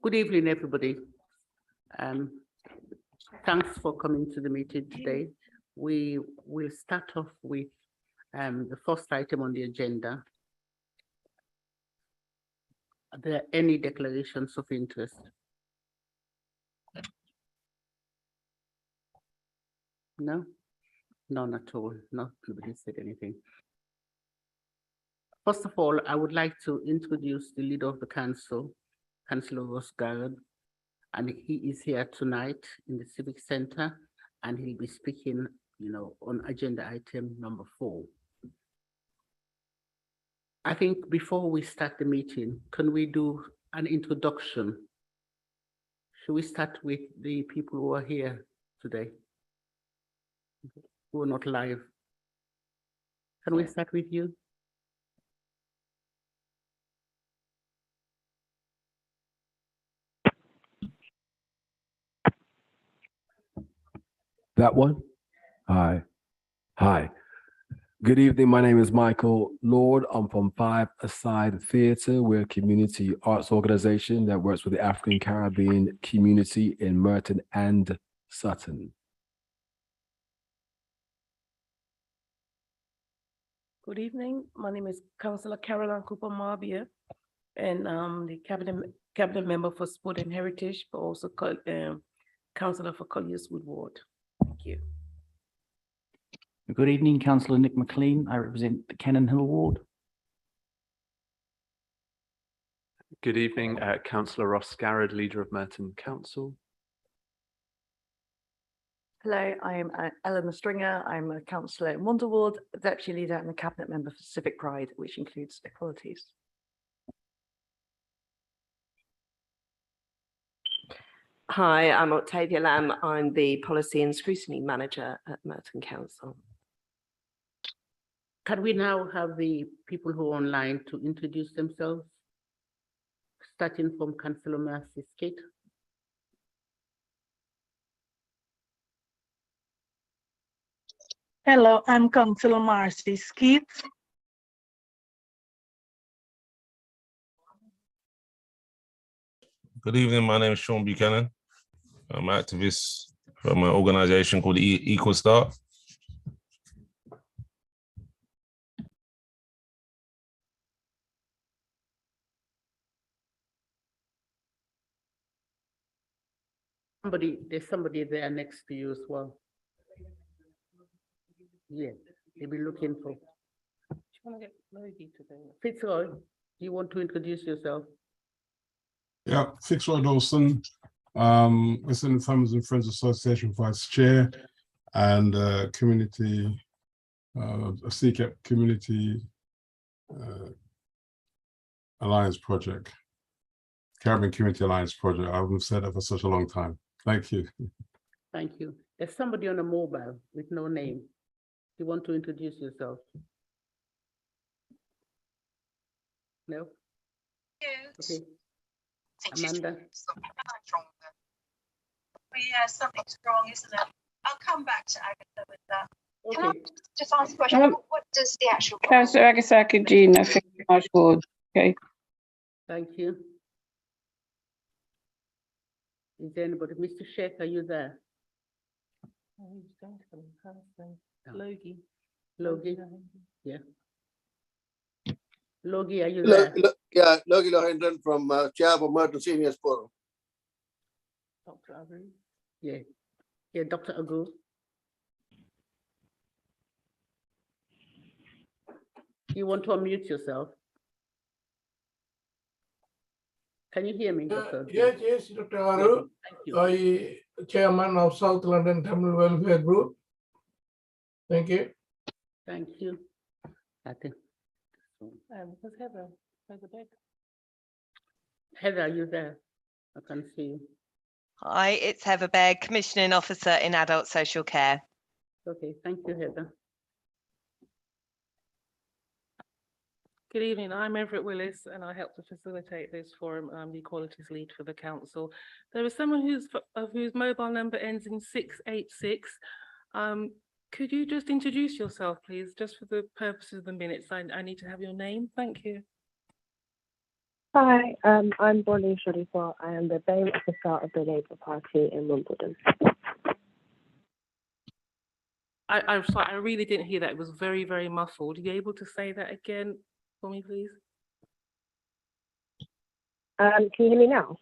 Good evening, everybody. Thanks for coming to the meeting today. We will start off with the first item on the agenda. Are there any declarations of interest? No? None at all. Nobody said anything. First of all, I would like to introduce the leader of the council, Councillor Ross Garrett, and he is here tonight in the Civic Centre, and he'll be speaking, on agenda item number 4. I think before we start the meeting, can we do an introduction? Should we start with the people who are here today, who are not live? Can we start with you? That one? Hi. Good evening. My name is Michael Lord. I'm from Five Aside Theatre. We're a community arts organization that works with the African Caribbean community in Merton and Sutton. Good evening. My name is Councillor Caroline Cooper Marbia, and the cabinet member for Sport and Heritage, but also councillor for Colliers-Wood Ward. Thank you. Good evening, Councillor Nick McLean. I represent the Cannon Hill Ward. Good evening, Councillor Ross Garrett, leader of Merton Council. Hello, I am Eleanor Stringer. I'm a councillor in Wonder Ward, deputy leader and a cabinet member for Civic Pride, which includes equalities. Hi, I'm Octavia Lamb. I'm the Policy and Scrutiny Manager at Merton Council. Can we now have the people who are online to introduce themselves? Starting from Councillor Mercy Skate. Hello, I'm Councillor Marcy Skeet. Good evening, my name is Sean Buchanan. I'm an activist from an organisation called Equal Start. There's somebody there next to you as well. Yeah, they'll be looking for. Do you want to get Logie today? Fitzroy, do you want to introduce yourself? Yeah, Fitzroy Dawson, Western Farmers and Friends Association Vice Chair, and community, a CCAP Community Alliance Project, Caribbean Community Alliance Project. I haven't said that for such a long time. Thank you. Thank you. There's somebody on a mobile with no name. You want to introduce yourself? No? Okay. Amanda? Yeah, something's wrong, isn't it? I'll come back to Agatha with that. Okay. Can I just ask a question? What does the actual... Councillor Agasaki Jean, I think Marsh Ward. Okay. Thank you. Is there anybody? Mr. Sheikh, are you there? Logie. Logie? Yeah. Logie, are you there? Yeah, Logie Lohendran from Chair for Merton Seniors Forum. Dr. Agu? Yeah. Yeah, Dr. Agu. You want to unmute yourself? Can you hear me, Dr. Yes, Dr. Aru. I chairman of South London Tamil Welfare Group. Thank you. Thank you. I think. Where's Heather? Where's the bed? Heather, are you there? I can see you. Hi, it's Heather Begg, Commissioning Officer in Adult Social Care. Okay, thank you, Heather. Good evening, I'm Everett Willis and I help to facilitate this forum. I'm the Equalities Lead for the Council. There is someone whose mobile number ends in 686. Could you just introduce yourself, please, just for the purposes of the minutes? I need to have your name. Thank you. Hi, I'm Bonnie Sharifa. I am the BAME officer of the Labour Party in Wimbledon. I'm sorry, I really didn't hear that. It was very, very muffled. Are you able to say that again for me, please? Can you hear me now?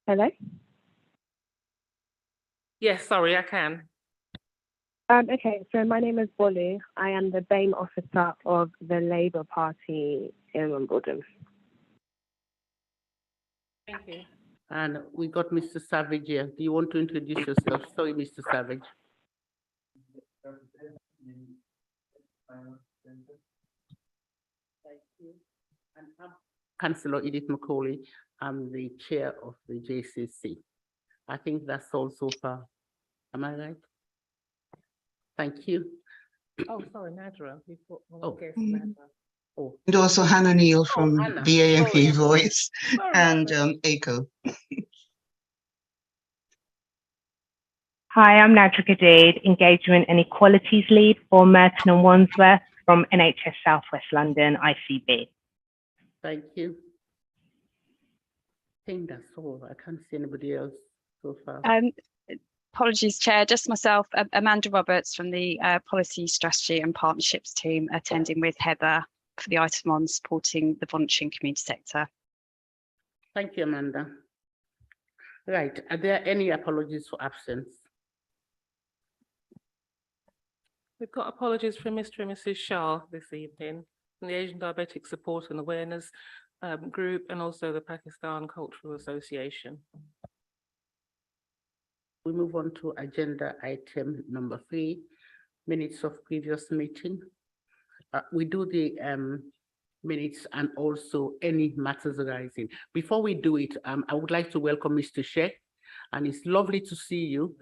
Hello? Yes, sorry, I can. Okay, so my name is Bolu. I am the BAME officer of the Labour Party in Wimbledon. Thank you. And we got Mr. Savage here. Do you want to introduce yourself? Sorry, Mr. Savage. Thank you. And I'm Councillor Edith Macaulay. I'm the chair of the JCC. I think that's all so far. Am I right? Thank you. Oh, sorry, Nadra. We've got one Oh. guest, Nadra. Oh, And also Hannah Neal from Hannah. BAME Sorry. Voice Sorry, and Nadra. ACO. Hi, I'm Nadra Gadid, Engagement and Equalities Lead for Merton and Wandsworth from NHS South West London, ICB. Thank you. I think that's all. I can't see anybody else so far. Apologies, Chair, just myself, Amanda Roberts from the Policy, Strategy and Partnerships team, attending with Heather for the item on supporting the voluntary and community sector. Thank you, Amanda. Right, are there any apologies for absence? We've got apologies from Mr. and Mrs. Shah this evening, from the Asian Diabetic Support and Awareness Group, and also the Pakistan Cultural Association. We move on to agenda item number 3, minutes of previous meeting. We do the minutes and also any matters arising. Before we do it, I would like to welcome Mr. Sheikh, and it's lovely to see you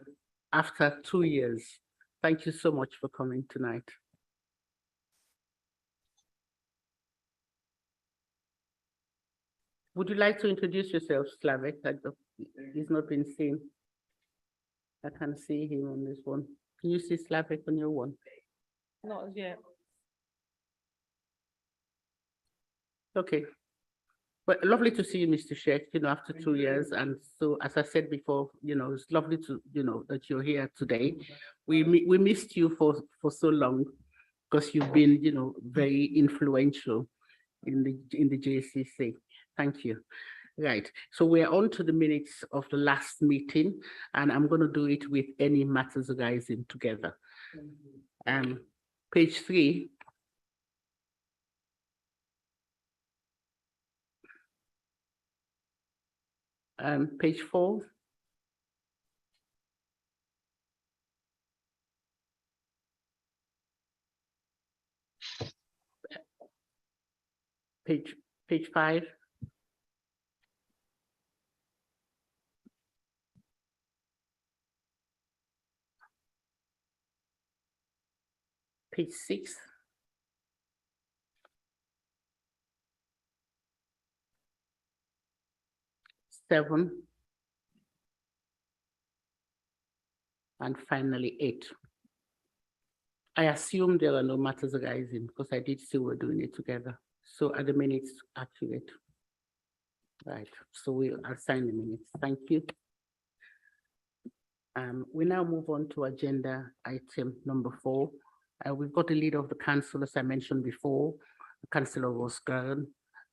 after 2 years. Thank you so much for coming tonight. Would you like to introduce yourself, Slavic? He's not been seen. I can see him on this one. Can you see Slavic on your one? Not as yet. Okay. Well, lovely to see you, Mr. Sheikh, after 2 years. And so, as I said before, it's lovely to, that you're here today. We missed you for so long because you've been, very influential in the JCC. Thank you. Right. So we're on to the minutes of the last meeting, and I'm going to do it with any matters arising together. Page 3. Page 4. Page 5. Page 6. Seven. And finally 8. I assume there are no matters arising because I did say we're doing it together. So are the minutes accurate? Right, so we'll assign the minutes. Thank you. We now move on to agenda item number 4. We've got the leader of the council, as I mentioned before, Councillor Rosgaran,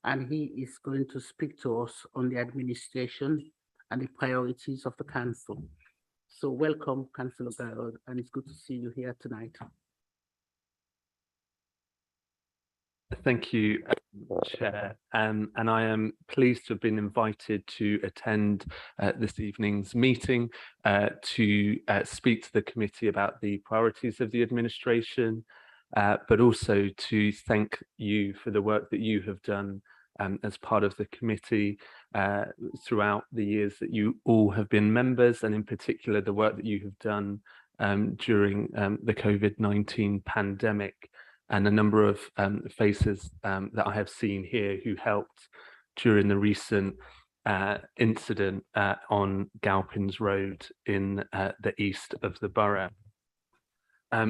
and he is going to speak to us on the administration and the priorities of the council. So welcome, Councillor Garrod, and it's good to see you here tonight. Thank you, Chair. And I am pleased to have been invited to attend this evening's meeting to speak to the committee about the priorities of the administration, but also to thank you for the work that you have done as part of the committee throughout the years that you all have been members, and in particular the work that you have done during the COVID-19 pandemic, and a number of faces that I have seen here who helped during the recent incident on Galpins Road in the east of the borough.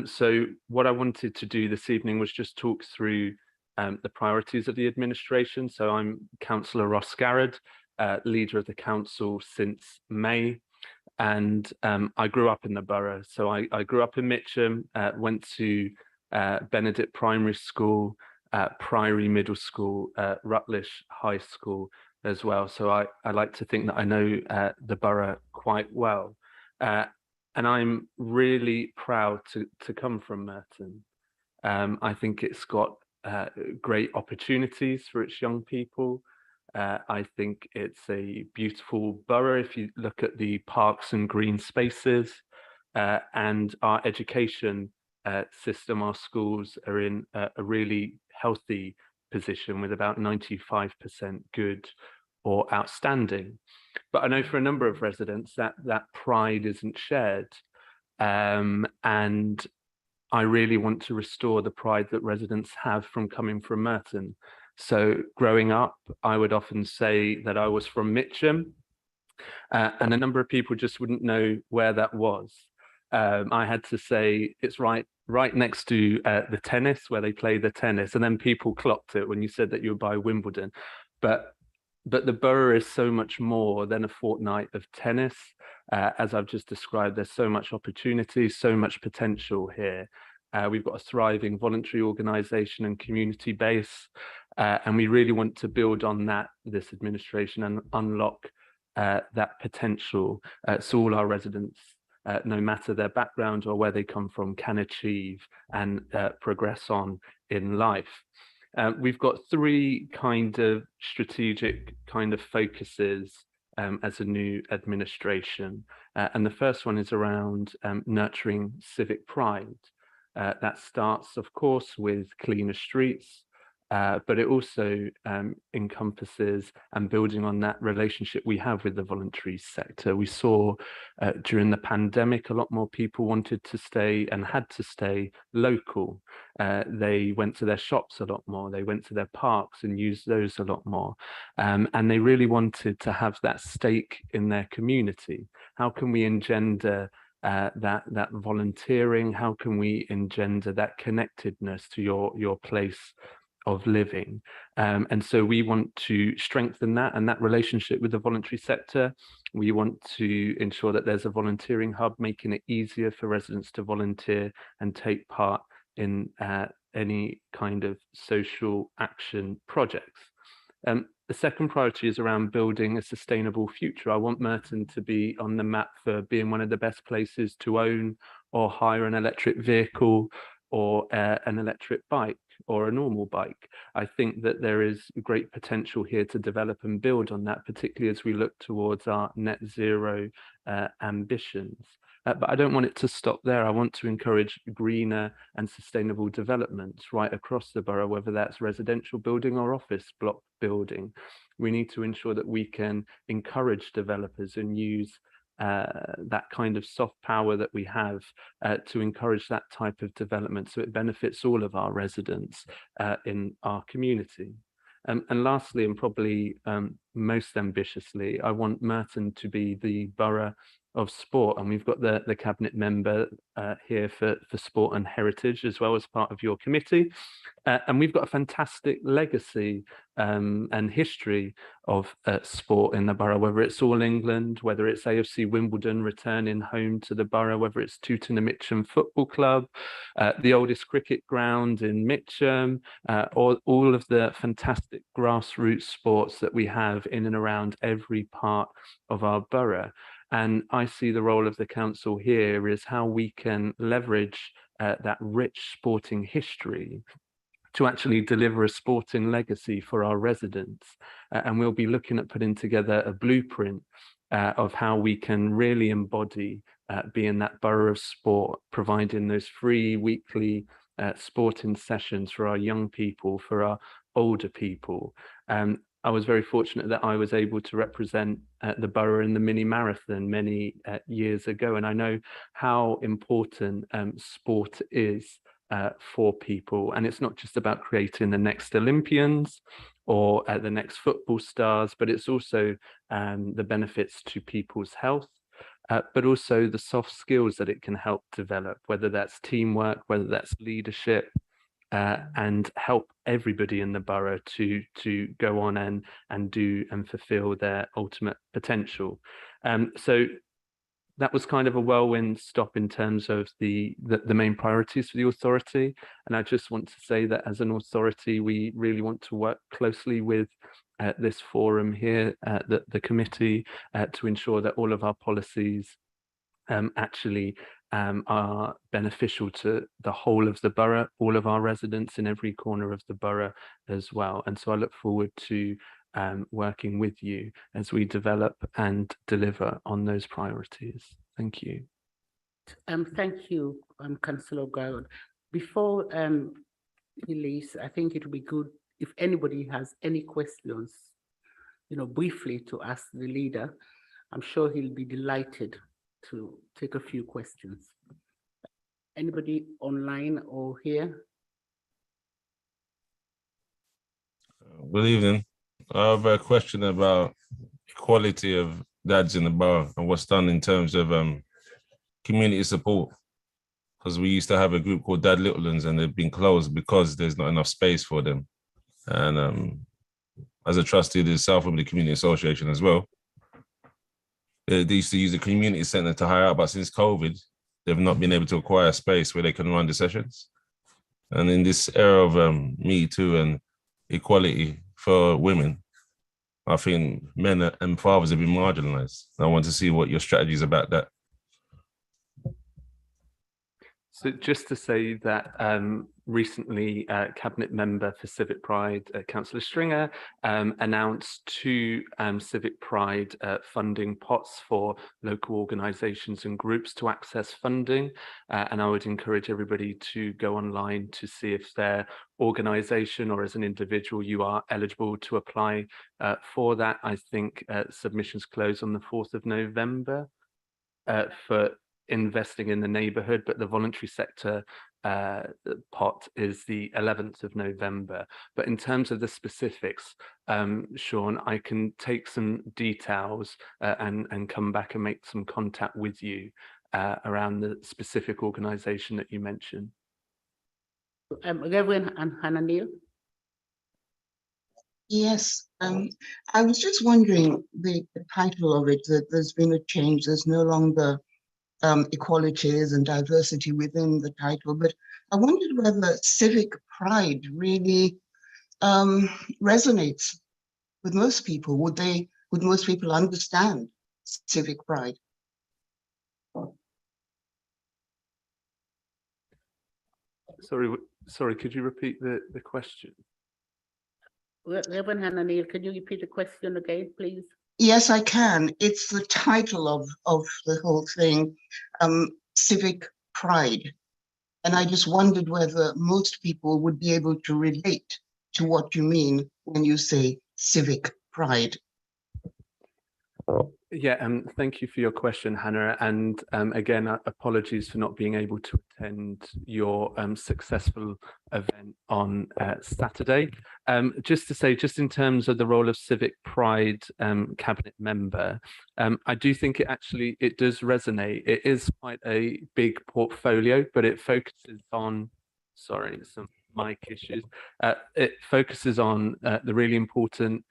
So what I wanted to do this evening was just talk through the priorities of the administration. So I'm Councillor Ross Garrett, leader of the council since May. And I grew up in the borough. So I grew up in Mitcham, went to Benedict Primary School, Priory Middle School, Rutlish High School as well. So I like to think that I know the borough quite well. And I'm really proud to come from Merton. I think it's got great opportunities for its young people. I think it's a beautiful borough if you look at the parks and green spaces, and our education system, our schools are in a really healthy position with about 95% good or outstanding. But I know for a number of residents that pride isn't shared. And I really want to restore the pride that residents have from coming from Merton. So growing up, I would often say that I was from Mitcham, and a number of people just wouldn't know where that was. I had to say it's right next to the tennis, where they play the tennis, and then people clocked it when you said that you were by Wimbledon. But the borough is so much more than a fortnight of tennis. As I've just described, there's so much opportunity, so much potential here. We've got a thriving voluntary organisation and community base, and we really want to build on that, this administration, and unlock that potential so all our residents, no matter their background or where they come from, can achieve and progress on in life. We've got three kind of strategic kind of focuses as a new administration. And the first one is around nurturing civic pride. That starts, of course, with cleaner streets, but it also encompasses and building on that relationship we have with the voluntary sector. We saw during the pandemic, a lot more people wanted to stay and had to stay local. They went to their shops a lot more, they went to their parks and used those a lot more. And they really wanted to have that stake in their community. How can we engender that volunteering? How can we engender that connectedness to your place of living? And so we want to strengthen that and that relationship with the voluntary sector. We want to ensure that there's a volunteering hub, making it easier for residents to volunteer and take part in any kind of social action projects. The second priority is around building a sustainable future. I want Merton to be on the map for being one of the best places to own or hire an electric vehicle or an electric bike or a normal bike. I think that there is great potential here to develop and build on that, particularly as we look towards our net zero ambitions. But I don't want it to stop there. I want to encourage greener and sustainable developments right across the borough, whether that's residential building or office block building. We need to ensure that we can encourage developers and use that kind of soft power that we have to encourage that type of development so it benefits all of our residents in our community. And lastly, and probably most ambitiously, I want Merton to be the borough of sport, and we've got the cabinet member here for sport and heritage as well as part of your committee, and we've got a fantastic legacy and history of sport in the borough, whether it's All England, whether it's AFC Wimbledon returning home to the borough, whether it's Tooting and Mitcham Football Club, the oldest cricket ground in Mitcham, or all of the fantastic grassroots sports that we have in and around every part of our borough. And I see the role of the council here is how we can leverage that rich sporting history to actually deliver a sporting legacy for our residents. And we'll be looking at putting together a blueprint of how we can really embody being that borough of sport, providing those free weekly sporting sessions for our young people, for our older people. I was very fortunate that I was able to represent the borough in the mini marathon many years ago, and I know how important sport is for people. And it's not just about creating the next Olympians or the next football stars, but it's also the benefits to people's health, but also the soft skills that it can help develop, whether that's teamwork, whether that's leadership, and help everybody in the borough to go on and do and fulfill their ultimate potential. So that was kind of a whirlwind stop in terms of the main priorities for the authority. And I just want to say that as an authority, we really want to work closely with this forum here, the committee, to ensure that all of our policies actually are beneficial to the whole of the borough, all of our residents in every corner of the borough as well. And so I look forward to working with you as we develop and deliver on those priorities. Thank you. Thank you, Councillor Garrett. Before he leaves, I think it would be good if anybody has any questions, briefly to ask the leader. I'm sure he'll be delighted to take a few questions. Anybody online or here? Good evening. I have a question about equality of dads in the borough and what's done in terms of community support. Because we used to have a group called Dad Littlelands and they've been closed because there's not enough space for them. And as a trustee of the South Wembley Community Association as well, they used to use the community centre to hire out, but since COVID, they've not been able to acquire space where they can run the sessions. And in this era of Me Too and equality for women, I think men and fathers have been marginalised. I want to see what your strategy is about that. So just to say that recently, Cabinet Member for Civic Pride, Councillor Stringer, announced 2 Civic Pride funding pots for local organisations and groups to access funding. And I would encourage everybody to go online to see if their organisation or as an individual you are eligible to apply for that. I think submissions close on the 4th of November for investing in the neighbourhood, but the voluntary sector pot is the 11th of November. But in terms of the specifics, Sean, I can take some details and come back and make some contact with you around the specific organisation that you mentioned. Reverend Hannah Neal. Yes, I was just wondering the title of it, that there's been a change. There's no longer equalities and diversity within the title, but I wondered whether civic pride really resonates with most people. Would most people understand civic pride? Sorry, could you repeat the question? Reverend Hannah Neal, can you repeat the question again, please? Yes, I can. It's the title of the whole thing, civic pride. And I just wondered whether most people would be able to relate to what you mean when you say civic pride. Yeah, thank you for your question, Hannah. And again, apologies for not being able to attend your successful event on Saturday. Just to say, just in terms of the role of Civic Pride Cabinet Member, I do think it does resonate. It is quite a big portfolio, but it focuses on, sorry, some mic issues. It focuses on the really important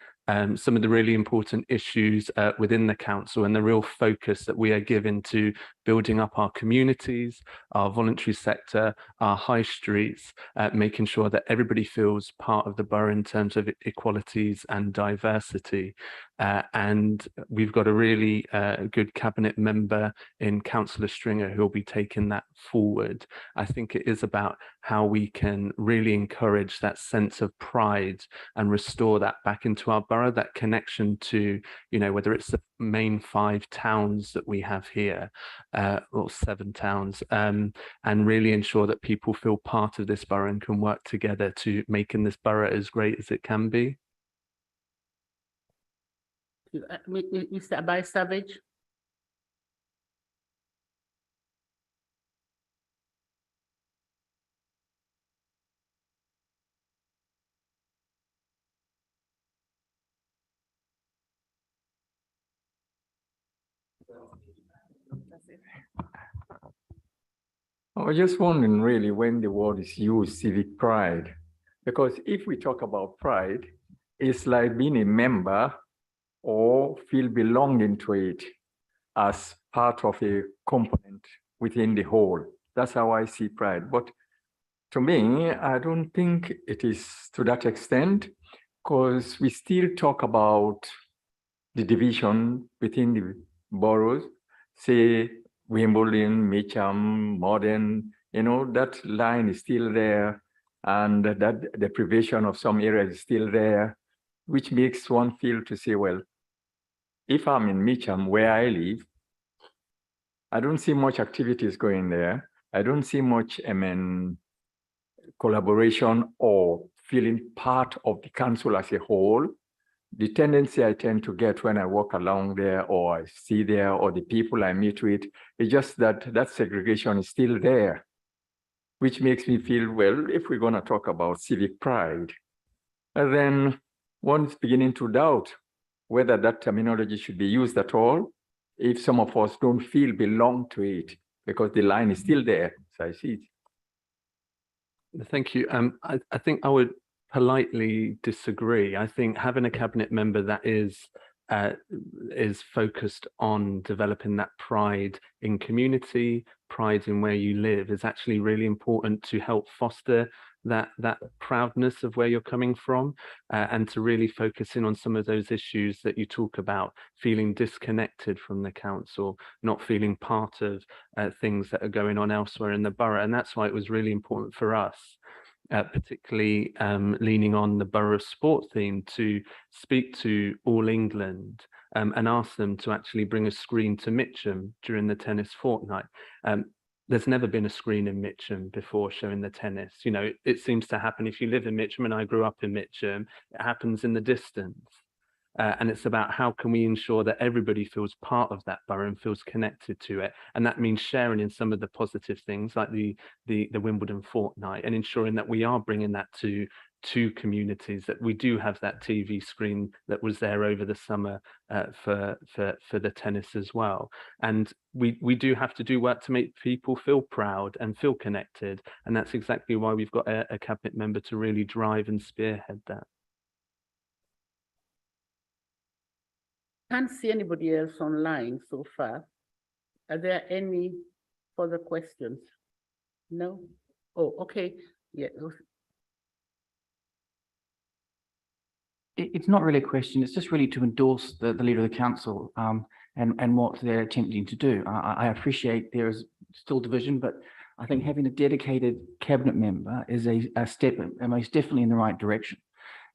some of the really important issues within the council and the real focus that we are given to building up our communities, our voluntary sector, our high streets, making sure that everybody feels part of the borough in terms of equalities and diversity. And we've got a really good cabinet member in Councillor Stringer who will be taking that forward. I think it is about how we can really encourage that sense of pride and restore that back into our borough, that connection to, whether it's the main 5 towns that we have here, or 7 towns, and really ensure that people feel part of this borough and can work together to making this borough as great as it can be. Mr. Abai Savage. I was just wondering really when the word is used, civic pride, because if we talk about pride, it's like being a member or feel belonging to it as part of a component within the whole. That's how I see pride. But to me, I don't think it is to that extent, because we still talk about the division within the boroughs, say Wimbledon, Mitcham, Modern, that line is still there, and that the deprivation of some areas is still there, which makes one feel to say, well, if I'm in Mitcham, where I live, I don't see much activities going there. I don't see much, collaboration or feeling part of the council as a whole. The tendency I tend to get when I walk along there or I see there or the people I meet with is just that segregation is still there, which makes me feel, well, if we're going to talk about civic pride, then one's beginning to doubt whether that terminology should be used at all if some of us don't feel belong to it, because the line is still there, as I see it. Thank you. I think I would politely disagree. I think having a cabinet member that is focused on developing that pride in community, pride in where you live, is actually really important to help foster that proudness of where you're coming from, and to really focus in on some of those issues that you talk about, feeling disconnected from the council, not feeling part of things that are going on elsewhere in the borough. And that's why it was really important for us, particularly leaning on the borough of sport theme, to speak to All England and ask them to actually bring a screen to Mitcham during the tennis fortnight. There's never been a screen in Mitcham before showing the tennis. It seems to happen if you live in Mitcham, and I grew up in Mitcham, it happens in the distance. And it's about how can we ensure that everybody feels part of that borough and feels connected to it. And that means sharing in some of the positive things like the Wimbledon fortnight, and ensuring that we are bringing that to communities, that we do have that TV screen that was there over the summer for the tennis as well. And we do have to do work to make people feel proud and feel connected. And that's exactly why we've got a cabinet member to really drive and spearhead that. Can't see anybody else online so far. Are there any further questions? No? Oh, okay. Yeah. It's not really a question. It's just really to endorse the leader of the council and what they're attempting to do. I appreciate there is still division, but I think having a dedicated cabinet member is a step most definitely in the right direction,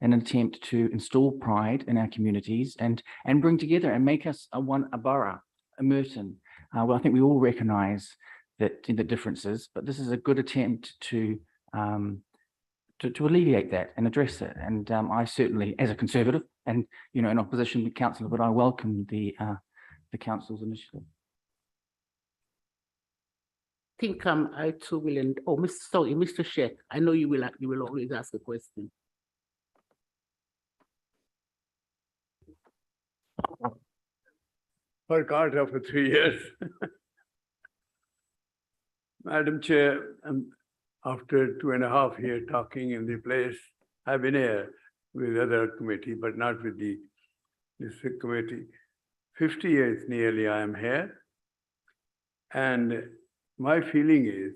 an attempt to install pride in our communities and bring together and make us a borough, a Merton. Well, I think we all recognise that in the differences, but this is a good attempt to alleviate that and address it. And I certainly, as a Conservative and an opposition councillor, but I welcome the council's initiative. I think I too will. Mr. Sheikh, I know you will always ask a question. For Carter for 3 years. Madam Chair, after 2.5 years talking in the place, I've been here with other committee, but not with the district committee. 50 years nearly I am here. And my feeling is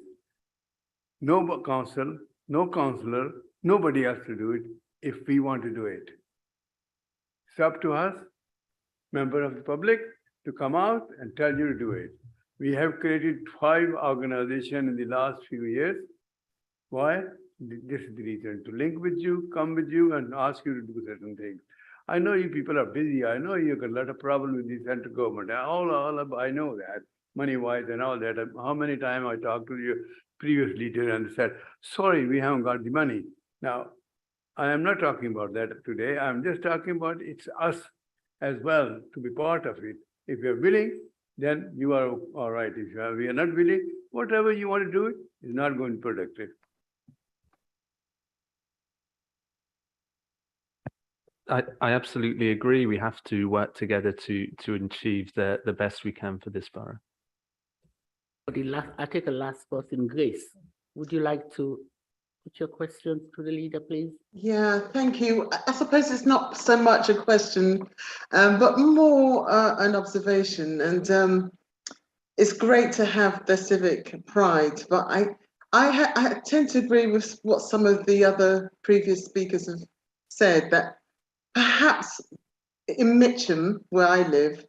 no council, no councillor, nobody has to do it if we want to do it. It's up to us, member of the public, to come out and tell you to do it. We have created 5 organizations in the last few years. Why? This is the reason, to link with you, come with you, and ask you to do certain things. I know you people are busy. I know you've got a lot of problems with the central government. I know that, money-wise and all that. How many times I talked to your previous leader and said, sorry, we haven't got the money. Now, I am not talking about that today. I'm just talking about it's us as well to be part of it. If you're willing, then you are all right. If we are not willing, whatever you want to do is not going to be productive. I absolutely agree. We have to work together to achieve the best we can for this borough. I take a last person, Grace. Would you like to put your questions to the leader, please? Yeah, thank you. I suppose it's not so much a question, but more an observation. And it's great to have the civic pride, but I tend to agree with what some of the other previous speakers have said, that perhaps in Mitcham, where I live,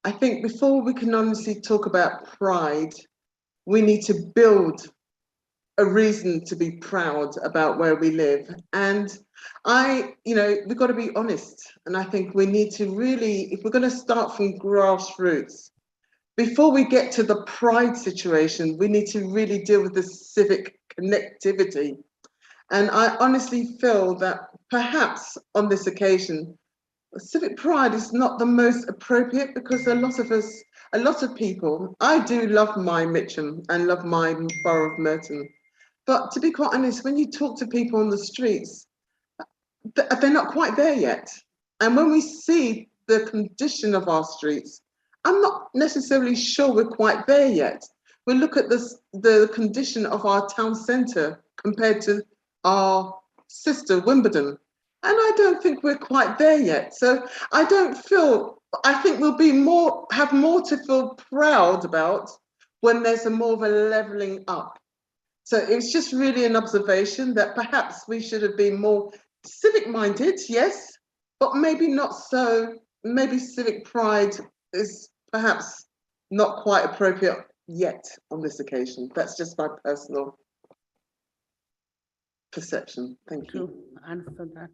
I think before we can honestly talk about pride, we need to build a reason to be proud about where we live. And we've got to be honest. And I think we need to really, if we're going to start from grassroots, before we get to the pride situation, we need to really deal with the civic connectivity. And I honestly feel that perhaps on this occasion, civic pride is not the most appropriate, because a lot of people, I do love my Mitcham and love my borough of Merton. But to be quite honest, when you talk to people on the streets, they're not quite there yet. And when we see the condition of our streets, I'm not necessarily sure we're quite there yet. We look at the condition of our town centre compared to our sister Wimbledon, and I don't think we're quite there yet. So I think we'll have more to feel proud about when there's more of a levelling up. So it's just really an observation that perhaps we should have been more civic-minded, yes, but maybe not so. Maybe civic pride is perhaps not quite appropriate yet on this occasion. That's just my personal perception. Thank you. Answer that.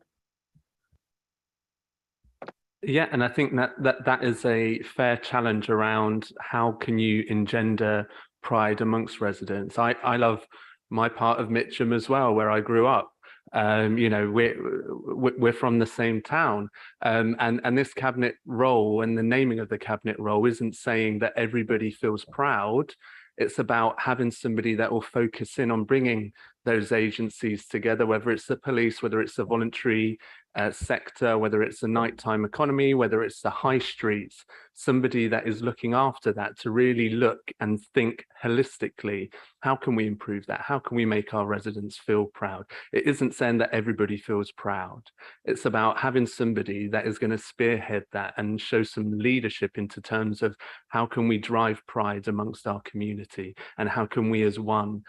Yeah, and I think that is a fair challenge around how can you engender pride amongst residents. I love my part of Mitcham as well, where I grew up. We're from the same town, and this cabinet role and the naming of the cabinet role isn't saying that everybody feels proud. It's about having somebody that will focus in on bringing those agencies together, whether it's the police, whether it's the voluntary sector, whether it's the nighttime economy, whether it's the high streets, somebody that is looking after that to really look and think holistically, how can we improve that? How can we make our residents feel proud? It isn't saying that everybody feels proud. It's about having somebody that is going to spearhead that and show some leadership into terms of how can we drive pride amongst our community, and how can we as one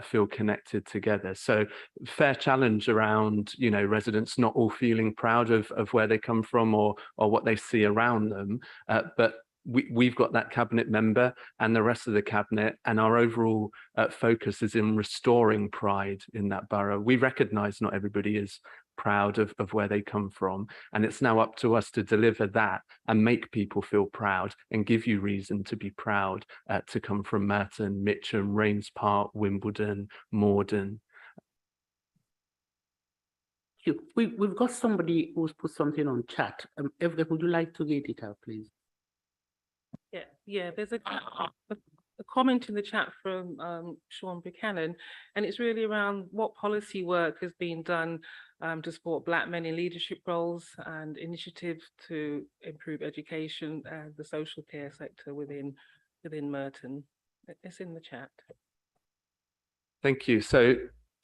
feel connected together. So fair challenge around, residents not all feeling proud of where they come from or what they see around them. But we've got that cabinet member and the rest of the cabinet, and our overall focus is in restoring pride in that borough. We recognise not everybody is proud of where they come from, and it's now up to us to deliver that and make people feel proud and give you reason to be proud to come from Merton, Mitcham, Rains Park, Wimbledon, Morden. We've got somebody who's put something on chat. Evelyn, would you like to read it out, please? Yeah. There's a comment in the chat from Sean Buchanan, and it's really around what policy work has been done to support Black men in leadership roles and initiatives to improve education and the social care sector within Merton. It's in the chat. Thank you. So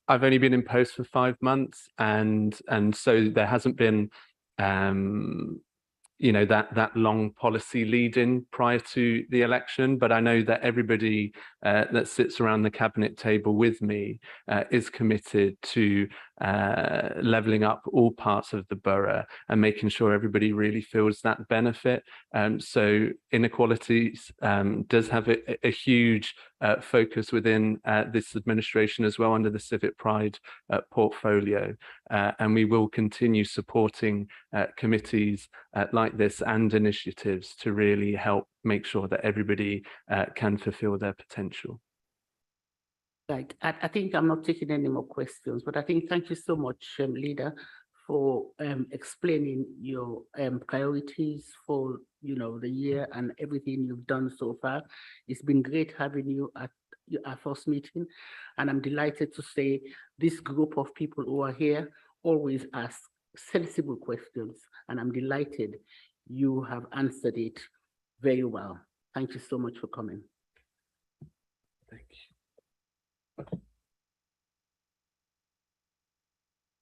I've only been in post for 5 months, and so there hasn't been that long policy lead-in prior to the election, but I know that everybody that sits around the cabinet table with me is committed to levelling up all parts of the borough and making sure everybody really feels that benefit. So inequalities does have a huge focus within this administration as well under the Civic Pride portfolio, and we will continue supporting committees like this and initiatives to really help make sure that everybody can fulfill their potential. Right. I think I'm not taking any more questions, but I think thank you so much, Leader, for explaining your priorities for the year and everything you've done so far. It's been great having you at our first meeting, and I'm delighted to say this group of people who are here always ask sensible questions, and I'm delighted you have answered it very well. Thank you so much for coming.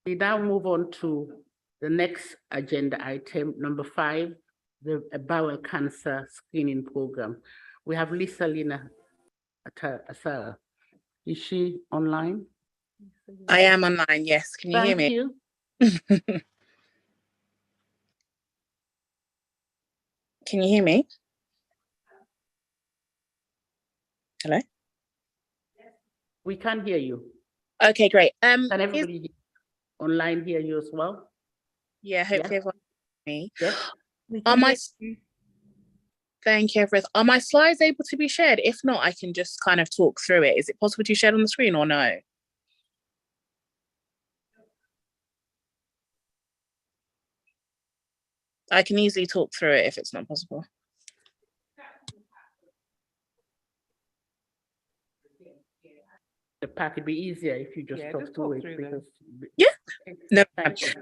We now move on to the next agenda item, number 5, the bowel cancer screening program. We have Lisa Lina Asara. Is she online? I am online, yes. Can you hear me? Thank you. Can you hear me? Hello? We can hear you. Okay, great. Can everybody online hear you as well? Yeah, hopefully everyone can hear me. Yes. Are my Thank you, everyone. Are my slides able to be shared? If not, I can just kind of talk through it. Is it possible to share on the screen or no? I can easily talk through it if it's not possible. The pack would be easier if you just talk through it. Because... Yeah, no, Thank you.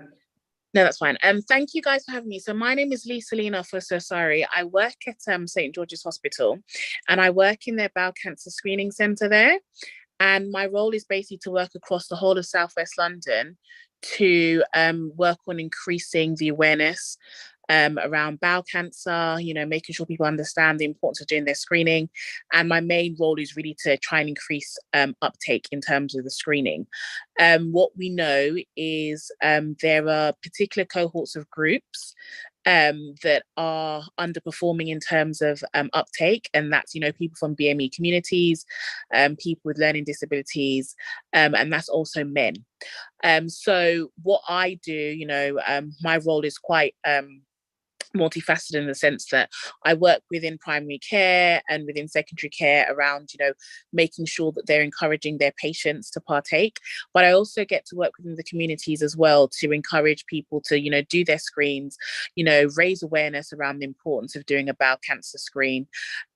no, that's fine. Thank you guys for having me. So my name is Lisa Lina Sorry. I work at St. George's Hospital and I work in their bowel cancer screening centre there. And my role is basically to work across the whole of South West London to work on increasing the awareness around bowel cancer, you know, making sure people understand the importance of doing their screening. And my main role is really to try and increase uptake in terms of the screening. What we know is there are particular cohorts of groups that are underperforming in terms of uptake, and that's, you know, people from BME communities, people with learning disabilities, and that's also men. So what I do, you know, my role is quite multifaceted in the sense that I work within primary care and within secondary care around, you know, making sure that they're encouraging their patients to partake. But I also get to work within the communities as well to encourage people to, you know, do their screens, you know, raise awareness around the importance of doing a bowel cancer screen.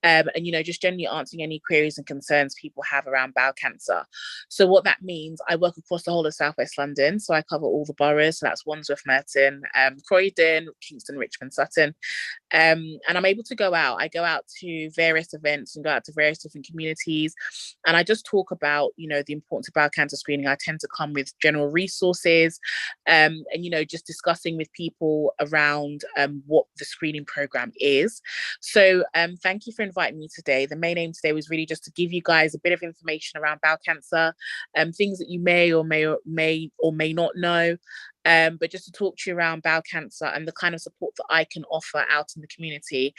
And, you know, just generally answering any queries and concerns people have around bowel cancer. So what that means, I work across the whole of South West London. So I cover all the boroughs. So that's Wandsworth, Merton, Croydon, Kingston, Richmond, Sutton. And I'm able to go out. I go out to various events and go out to various different communities. And I just talk about, you know, the importance of bowel cancer screening. I tend to come with general resources and, you know, just discussing with people around what the screening program is. So thank you for inviting me today. The main aim today was really just to give you guys a bit of information around bowel cancer, things that you may or may not know, but just to talk to you around bowel cancer and the kind of support that I can offer out in the community.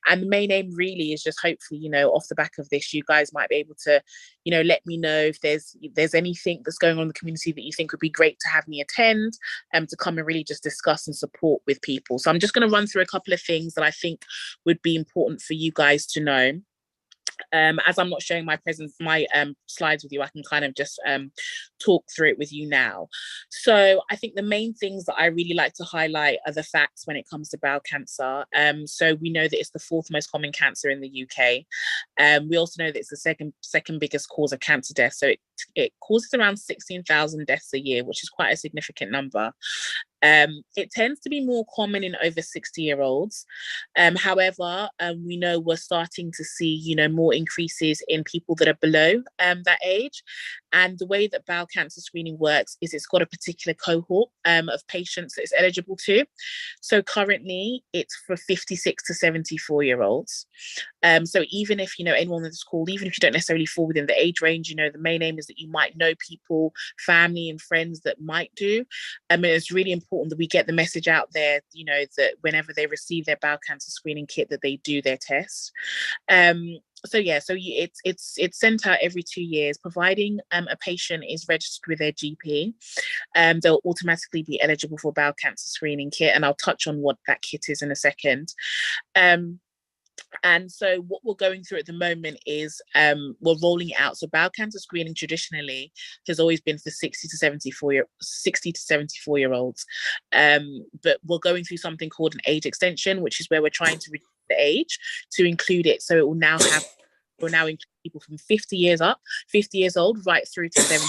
And the main aim really is just hopefully, you know, off the back of this, you guys might be able to, you know, let me know if there's anything that's going on in the community that you think would be great to have me attend, to come and really just discuss and support with people. So I'm just going to run through a couple of things that I think would be important for you guys to know. As I'm not showing my slides with you, I can kind of just talk through it with you now. So I think the main things that I really like to highlight are the facts when it comes to bowel cancer. So we know that it's the 4th most common cancer in the UK. We also know that it's the second biggest cause of cancer death. So it causes around 16,000 deaths a year, which is quite a significant number. It tends to be more common in over 60-year-olds. However, we know we're starting to see, you know, more increases in people that are below that age. And the way that bowel cancer screening works is it's got a particular cohort of patients that it's eligible to. So currently it's for 56 to 74-year-olds. So even if, you know, anyone that's called, even if you don't necessarily fall within the age range, you know, the main aim is that you might know people, family and friends that might do. And it's really important that we get the message out there, you know, that whenever they receive their bowel cancer screening kit, that they do their test. So yeah, so it's sent out every 2 years, providing a patient is registered with their GP. They'll automatically be eligible for bowel cancer screening kit, and I'll touch on what that kit is in a second. And so what we're going through at the moment is we're rolling it out. So bowel cancer screening traditionally has always been for 60 to 74-year-olds. But we're going through something called an age extension, which is where we're trying to reduce the age to include it. So it will now include people from 50 years old, right through to 70.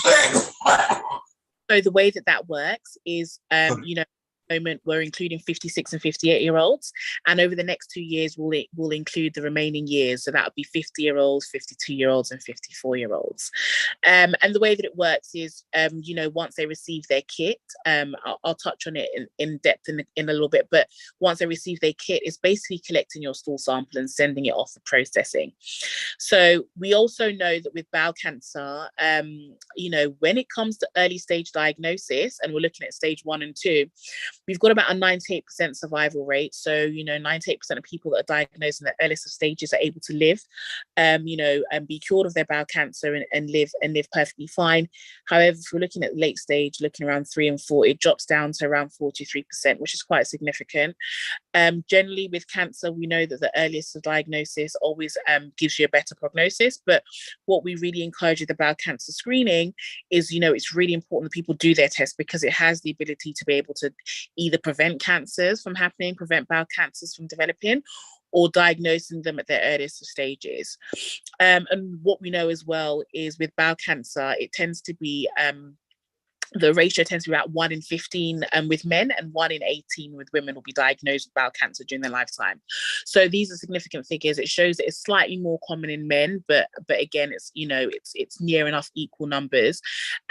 So the way that works is, you know, moment, we're including 56 and 58-year-olds, and over the next 2 years, we'll include the remaining years. So that would be 50-year-olds, 52-year-olds, and 54-year-olds. And the way that it works is, you know, once they receive their kit, I'll touch on it in depth in a little bit, but once they receive their kit, it's basically collecting your stool sample and sending it off for processing. So we also know that with bowel cancer, you know, when it comes to early stage diagnosis, and we're looking at stage 1 and 2, we've got about a 98% survival rate. So, you know, 98% of people that are diagnosed in the earliest of stages are able to live, you know, and be cured of their bowel cancer and live perfectly fine. However, if we're looking at late stage, looking around 3 and 4, it drops down to around 43%, which is quite significant. Generally with cancer, we know that the earliest of diagnosis always gives you a better prognosis. But what we really encourage with the bowel cancer screening is, you know, it's really important that people do their test, because it has the ability to be able to either prevent cancers from happening, prevent bowel cancers from developing, or diagnosing them at their earliest stages. And what we know as well is with bowel cancer, it tends to be the ratio tends to be about 1 in 15 with men, and 1 in 18 with women will be diagnosed with bowel cancer during their lifetime. So these are significant figures. It shows that it's slightly more common in men, but again, it's, you know, it's near enough equal numbers.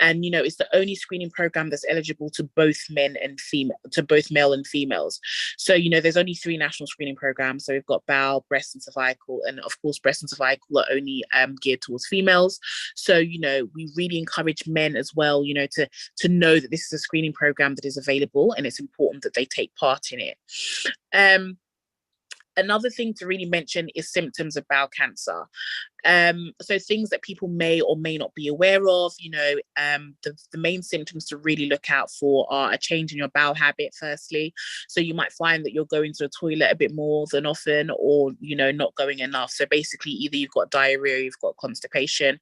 And, you know, it's the only screening program that's eligible to both men and both male and females. So, you know, there's only 3 national screening programs. So we've got bowel, breast and cervical, and of course, breast and cervical are only geared towards females. So, you know, we really encourage men as well, you know, to know that this is a screening program that is available, and it's important that they take part in it. Another thing to really mention is symptoms of bowel cancer. So things that people may or may not be aware of, you know, the main symptoms to really look out for are a change in your bowel habit, firstly. So you might find that you're going to the toilet a bit more than often, or, you know, not going enough. So basically either you've got diarrhea or you've got constipation.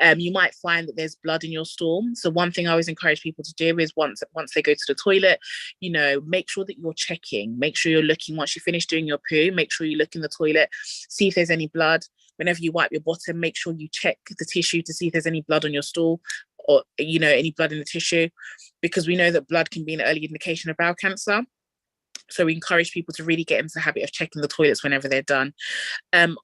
You might find that there's blood in your stool. So one thing I always encourage people to do is once they go to the toilet, you know, make sure that you're checking, make sure you're looking, once you finish doing your poo, make sure you look in the toilet, see if there's any blood. Whenever you wipe your bottom, make sure you check the tissue to see if there's any blood on your stool, or, you know, any blood in the tissue, because we know that blood can be an early indication of bowel cancer. So we encourage people to really get into the habit of checking the toilets whenever they're done.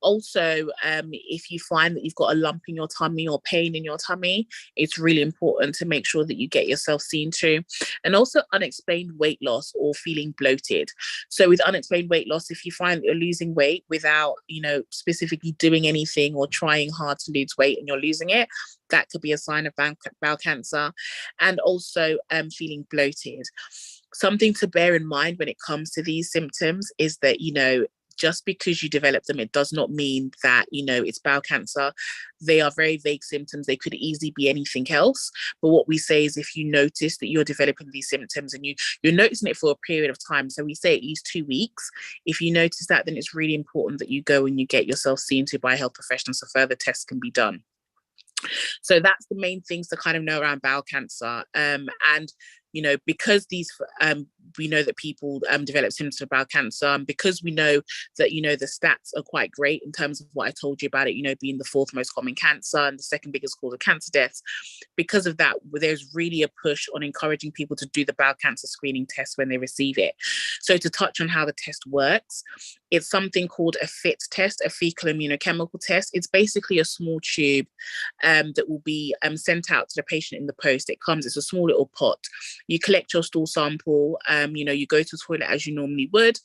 Also, if you find that you've got a lump in your tummy or pain in your tummy, it's really important to make sure that you get yourself seen to. And also unexplained weight loss or feeling bloated. So with unexplained weight loss, if you find that you're losing weight without, you know, specifically doing anything or trying hard to lose weight and you're losing it, that could be a sign of bowel cancer. And also feeling bloated. Something to bear in mind when it comes to these symptoms is that, you know, just because you develop them, it does not mean that, you know, it's bowel cancer. They are very vague symptoms. They could easily be anything else. But what we say is if you notice that you're developing these symptoms and you're noticing it for a period of time, so we say at least 2 weeks, if you notice that, then it's really important that you go and you get yourself seen to by a health professional so further tests can be done. So that's the main things to kind of know around bowel cancer. And, you know, because these, we know that people develop symptoms of bowel cancer, and because we know that, you know, the stats are quite great in terms of what I told you about it, you know, being the 4th most common cancer and the 2nd biggest cause of cancer deaths. Because of that, there's really a push on encouraging people to do the bowel cancer screening test when they receive it. So to touch on how the test works, it's something called a FIT test, a fecal immunochemical test. It's basically a small tube that will be sent out to the patient in the post. It's a small little pot. You collect your stool sample, you know, you go to the toilet as you normally would,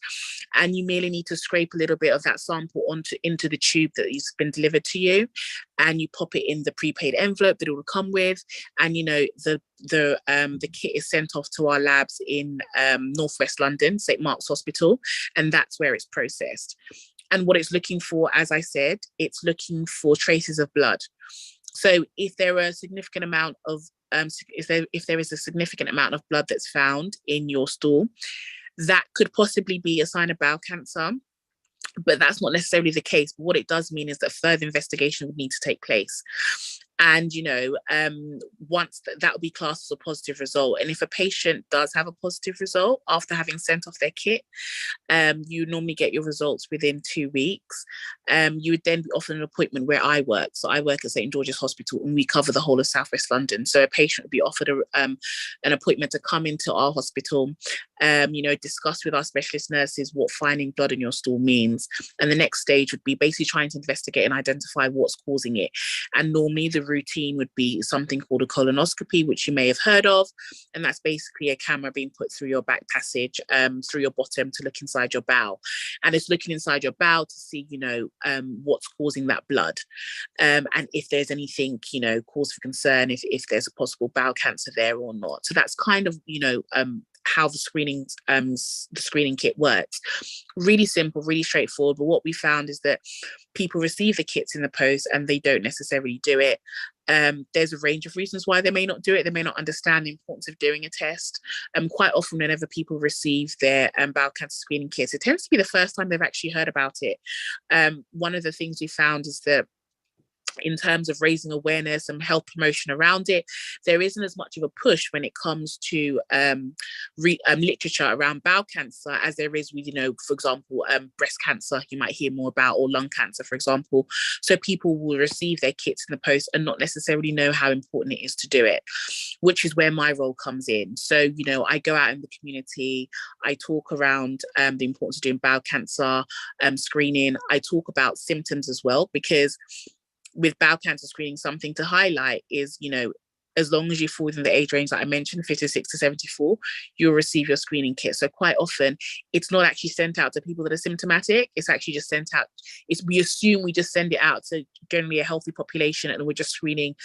and you merely need to scrape a little bit of that sample into the tube that has been delivered to you, and you pop it in the prepaid envelope that it will come with, and, you know, the kit is sent off to our labs in Northwest London, St Mark's Hospital, and that's where it's processed. And what it's looking for, as I said, it's looking for traces of blood. So if there are a significant amount of if there is a significant amount of blood that's found in your stool, that could possibly be a sign of bowel cancer. But that's not necessarily the case. But what it does mean is that further investigation would need to take place. And, once that will be classed as a positive result. And if a patient does have a positive result after having sent off their kit, you normally get your results within 2 weeks. You would then be offered an appointment where I work. So I work at St. George's Hospital, and we cover the whole of South West London. So a patient would be offered an appointment to come into our hospital, discuss with our specialist nurses what finding blood in your stool means. And the next stage would be basically trying to investigate and identify what's causing it. And normally the routine would be something called a colonoscopy, which you may have heard of. And that's basically a camera being put through your back passage, through your bottom to look inside your bowel. And it's looking inside your bowel to see, what's causing that blood. And if there's anything, cause for concern, if there's a possible bowel cancer there or not. So that's kind of, how the screening kit works. Really simple, really straightforward. But what we found is that people receive the kits in the post and they don't necessarily do it. There's a range of reasons why they may not do it. They may not understand the importance of doing a test. Quite often whenever people receive their bowel cancer screening kits, it tends to be the first time they've actually heard about it. One of the things we found is that in terms of raising awareness and health promotion around it, there isn't as much of a push when it comes to literature around bowel cancer as there is with, for example, breast cancer, you might hear more about, or lung cancer, for example. So people will receive their kits in the post and not necessarily know how important it is to do it, which is where my role comes in. So, I go out in the community, I talk around the importance of doing bowel cancer screening. I talk about symptoms as well, because with bowel cancer screening, something to highlight is, as long as you fall within the age range that I mentioned, 56 to 74, you'll receive your screening kit. So quite often it's not actually sent out to people that are symptomatic. It's actually just sent out. We assume we just send it out to generally a healthy population, and we're just screening,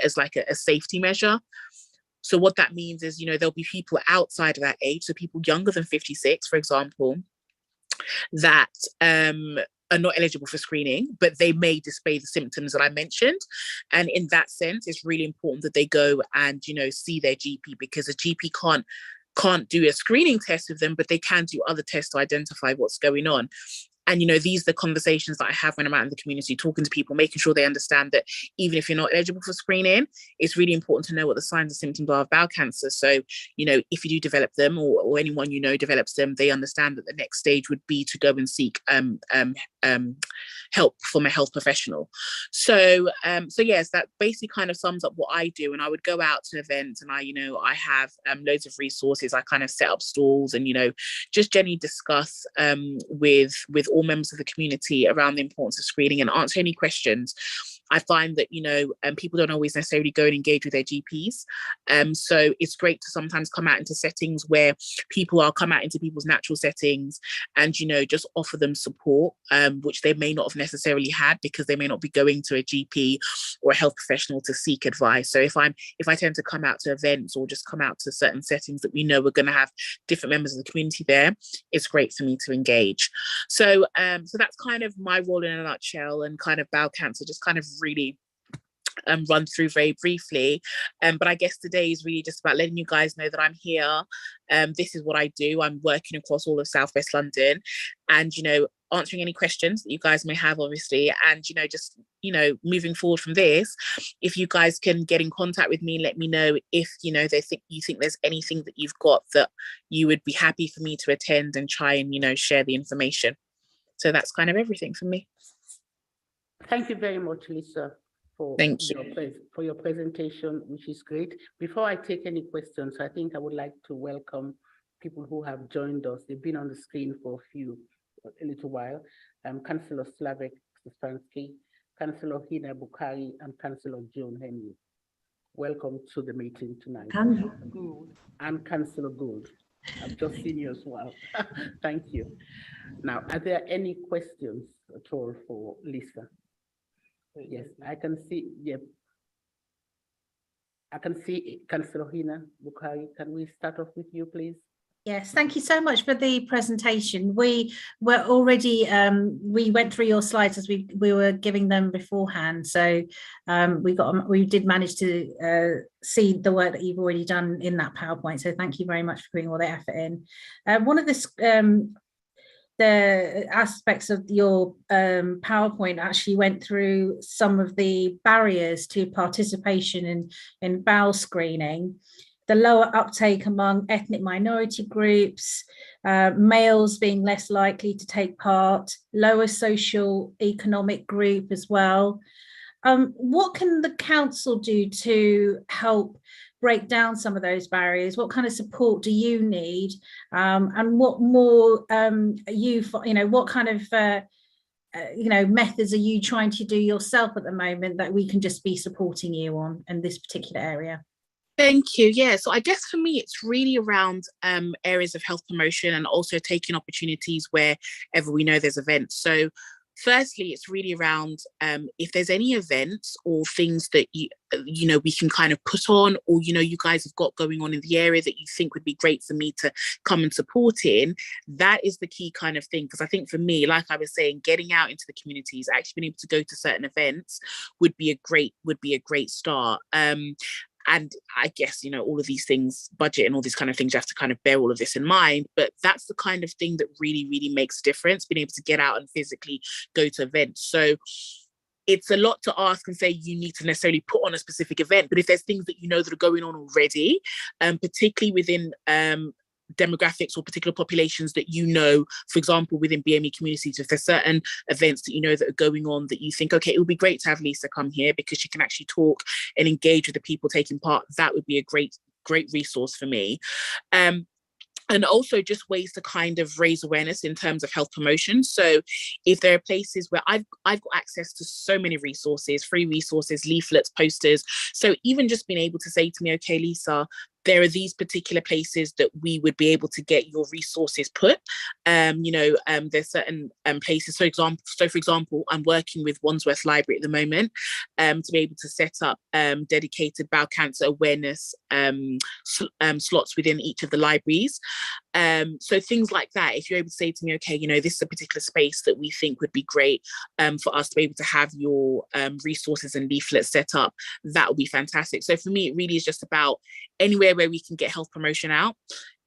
as like a safety measure. So what that means is, there'll be people outside of that age, so people younger than 56, for example, that are not eligible for screening, but they may display the symptoms that I mentioned. And in that sense, it's really important that they go and, see their GP, because a GP can't do a screening test with them, but they can do other tests to identify what's going on. And, these are the conversations that I have when I'm out in the community, talking to people, making sure they understand that even if you're not eligible for screening, it's really important to know what the signs and symptoms are of bowel cancer. So, if you do develop them, or anyone develops them, they understand that the next stage would be to go and seek help from a health professional. So, yes, that basically kind of sums up what I do. And I would go out to events, and I have loads of resources. I kind of set up stalls and, just generally discuss with all members of the community around the importance of screening and answer any questions. I find that, people don't always necessarily go and engage with their GPs. So it's great to sometimes come out into settings where come out into people's natural settings and, just offer them support, which they may not have necessarily had because they may not be going to a GP or a health professional to seek advice. So if I tend to come out to events or just come out to certain settings that we know we're going to have different members of the community there, it's great for me to engage. So that's kind of my role in a nutshell, and kind of bowel cancer, just kind of really run through very briefly. But I guess today is really just about letting you guys know that I'm here. This is what I do. I'm working across all of South West London, and answering any questions that you guys may have, obviously, and just moving forward from this, if you guys can get in contact with me and let me know if you think there's anything that you've got that you would be happy for me to attend and try and share the information. So that's kind of everything for me. Thank you very much, Lisa, for your presentation, which is great. Before I take any questions, I think I would like to welcome people who have joined us. They've been on the screen for a little while. Councillor Slavek Stefanski, Councillor Hina Bukhari, and Councillor Joan Henry. Welcome to the meeting tonight. And Councillor Gould. I've just seen you as well. Thank you. Now, are there any questions at all for Lisa? Yes, I can see. Yep. I can see Councillor Hina Bukhari. Can we start off with you, please? Yes, thank you so much for the presentation. We were already, we went through your slides as we were giving them beforehand. So we did manage to see the work that you've already done in that PowerPoint. So thank you very much for putting all the effort in. One of the the aspects of your PowerPoint actually went through some of the barriers to participation in bowel screening, the lower uptake among ethnic minority groups, males being less likely to take part, lower social economic group as well. What can the council do to help break down some of those barriers? What kind of support do you need? And what more what kind of methods are you trying to do yourself at the moment that we can just be supporting you on in this particular area? Thank you. Yeah, so I guess for me, it's really around areas of health promotion and also taking opportunities wherever we know there's events. So firstly, it's really around if there's any events or things that we can kind of put on, or you guys have got going on in the area that you think would be great for me to come and support in. That is the key kind of thing, because I think for me, like I was saying, getting out into the communities, actually being able to go to certain events would be a great start. And I guess, all of these things, budget and all these kind of things, you have to kind of bear all of this in mind. But that's the kind of thing that really, really makes a difference, being able to get out and physically go to events. So it's a lot to ask and say you need to necessarily put on a specific event. But if there's things that that are going on already, particularly within demographics or particular populations that for example, within BME communities, if there's certain events that that are going on that you think, okay, it would be great to have Lisa come here because she can actually talk and engage with the people taking part, that would be a great resource for me. And also just ways to kind of raise awareness in terms of health promotion. So if there are places where I've got access to so many resources, free resources, leaflets, posters. So even just being able to say to me, okay, Lisa, there are these particular places that we would be able to get your resources put. There's certain places. For example, I'm working with Wandsworth Library at the moment to be able to set up dedicated bowel cancer awareness slots within each of the libraries. So things like that, if you're able to say to me, okay, this is a particular space that we think would be great for us to be able to have your resources and leaflets set up, that would be fantastic. So for me, it really is just about anywhere where we can get health promotion out,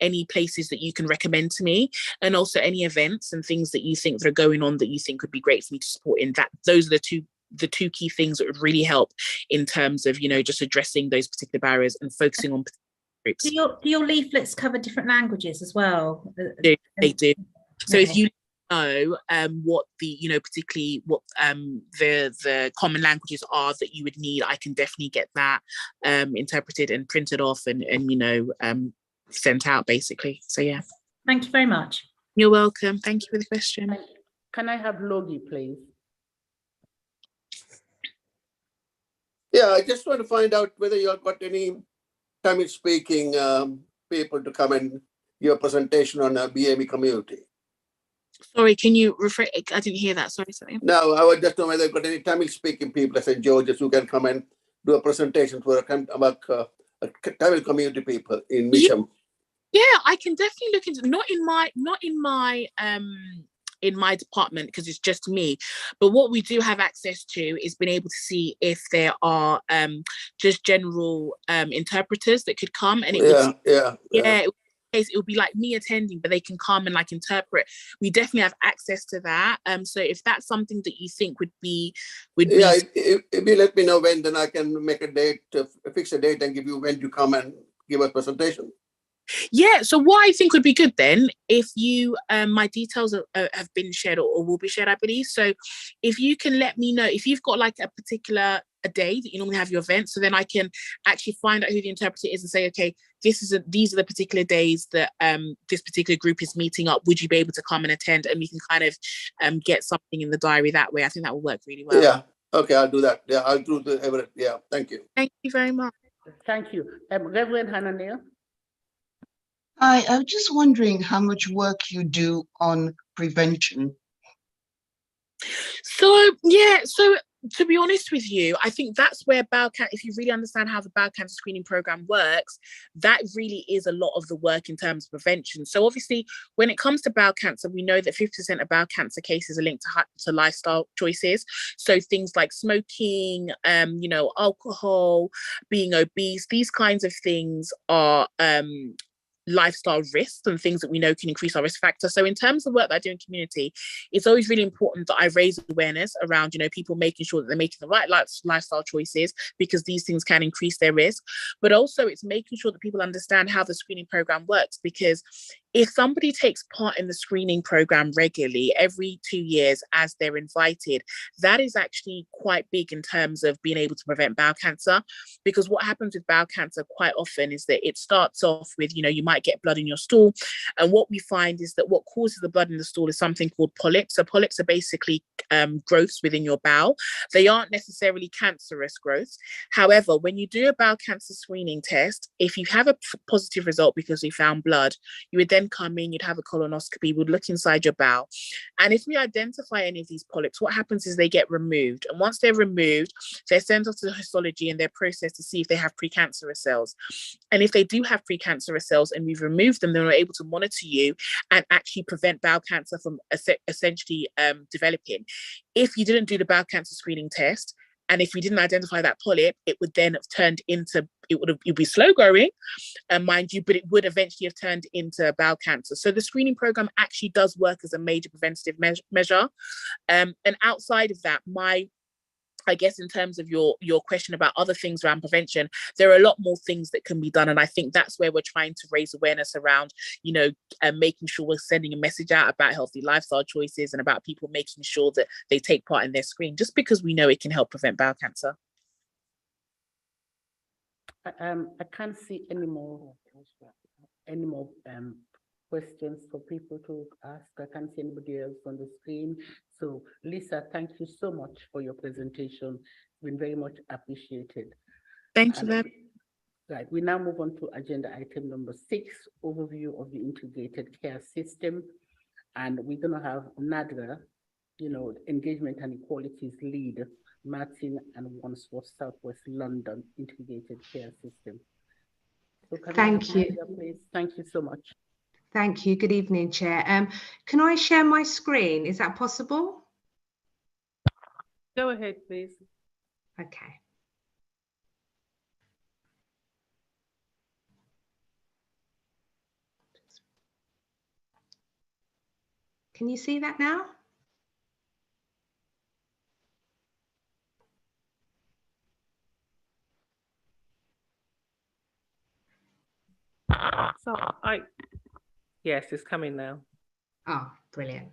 any places that you can recommend to me, and also any events and things that you think that are going on that you think would be great for me to support in. That those are the two key things that would really help in terms of just addressing those particular barriers and focusing on groups. Do your leaflets cover different languages as well? They do. So okay. if you know what the particularly what the common languages are that you would need, I can definitely get that interpreted and printed off and sent out basically. So yeah. Thank you very much. You're welcome. Thank you for the question. Can I have Logie, please? Yeah, I just want to find out whether you have got any Tamil speaking people to come and give a presentation on a BME community. Sorry, can you refer? I didn't hear that. Sorry. No, I would just know whether you've got any Tamil speaking people at St. George's who can come and do a presentation for about Tamil community people in Misham. Yeah, I can definitely look into not in my department because it's just me, but what we do have access to is being able to see if there are just general interpreters that could come, and it would be like me attending, but they can come and like interpret. We definitely have access to that. So if that's something that you think would be if you let me know when, then I can make a date, fix a date, and give you when to come and give a presentation. Yeah, so what I think would be good then, if you, my details have been shared or will be shared, I believe. So if you can let me know, if you've got like a particular day that you normally have your event, so then I can actually find out who the interpreter is and say, okay, these are the particular days that this particular group is meeting up. Would you be able to come and attend? And we can kind of get something in the diary that way. I think that will work really well. Yeah, okay, I'll do that. Yeah, I'll do the Everett. Yeah, thank you. Thank you very much. Thank you. Reverend Hananiah. I was just wondering how much work you do on prevention. So to be honest with you, I think that's where bowel cancer, if you really understand how the bowel cancer screening program works, that really is a lot of the work in terms of prevention. So obviously, when it comes to bowel cancer, we know that 50% of bowel cancer cases are linked to lifestyle choices. So things like smoking, alcohol, being obese, these kinds of things are lifestyle risks and things that we know can increase our risk factor. So in terms of work that I do in community, it's always really important that I raise awareness around, people making sure that they're making the right lifestyle choices, because these things can increase their risk. But also it's making sure that people understand how the screening program works, because if somebody takes part in the screening program regularly every 2 years as they're invited, that is actually quite big in terms of being able to prevent bowel cancer. Because what happens with bowel cancer quite often is that it starts off with, you might get blood in your stool. And what we find is that what causes the blood in the stool is something called polyps. So polyps are basically growths within your bowel. They aren't necessarily cancerous growths. However, when you do a bowel cancer screening test, if you have a positive result because we found blood, you would then come in, you'd have a colonoscopy, we'd look inside your bowel. And if we identify any of these polyps, what happens is they get removed. And once they're removed, they're sent off to histology and they're processed to see if they have precancerous cells. And if they do have precancerous cells and we've removed them, then we're able to monitor you and actually prevent bowel cancer from essentially developing. If you didn't do the bowel cancer screening test, and if we didn't identify that polyp, it would then have turned into, it'd be slow growing, mind you, but it would eventually have turned into bowel cancer. So the screening program actually does work as a major preventative measure. And outside of that, I guess in terms of your question about other things around prevention, there are a lot more things that can be done. And I think that's where we're trying to raise awareness around, making sure we're sending a message out about healthy lifestyle choices and about people making sure that they take part in their screen, just because we know it can help prevent bowel cancer. I can't see any more questions for people to ask. I can't see anybody else on the screen. So Lisa, thank you so much for your presentation. It's been very much appreciated. Thank you. Right, we now move on to agenda item number 6, overview of the integrated care system. And we're gonna have NADRA, engagement and equalities lead, Merton and Wandsworth, Southwest London integrated care system. So Thank you. NADRA, please? Thank you so much. Thank you. Good evening, Chair. Can I share my screen? Is that possible? Go ahead, please. Okay. Can you see that now? So yes, it's coming now. Oh, brilliant.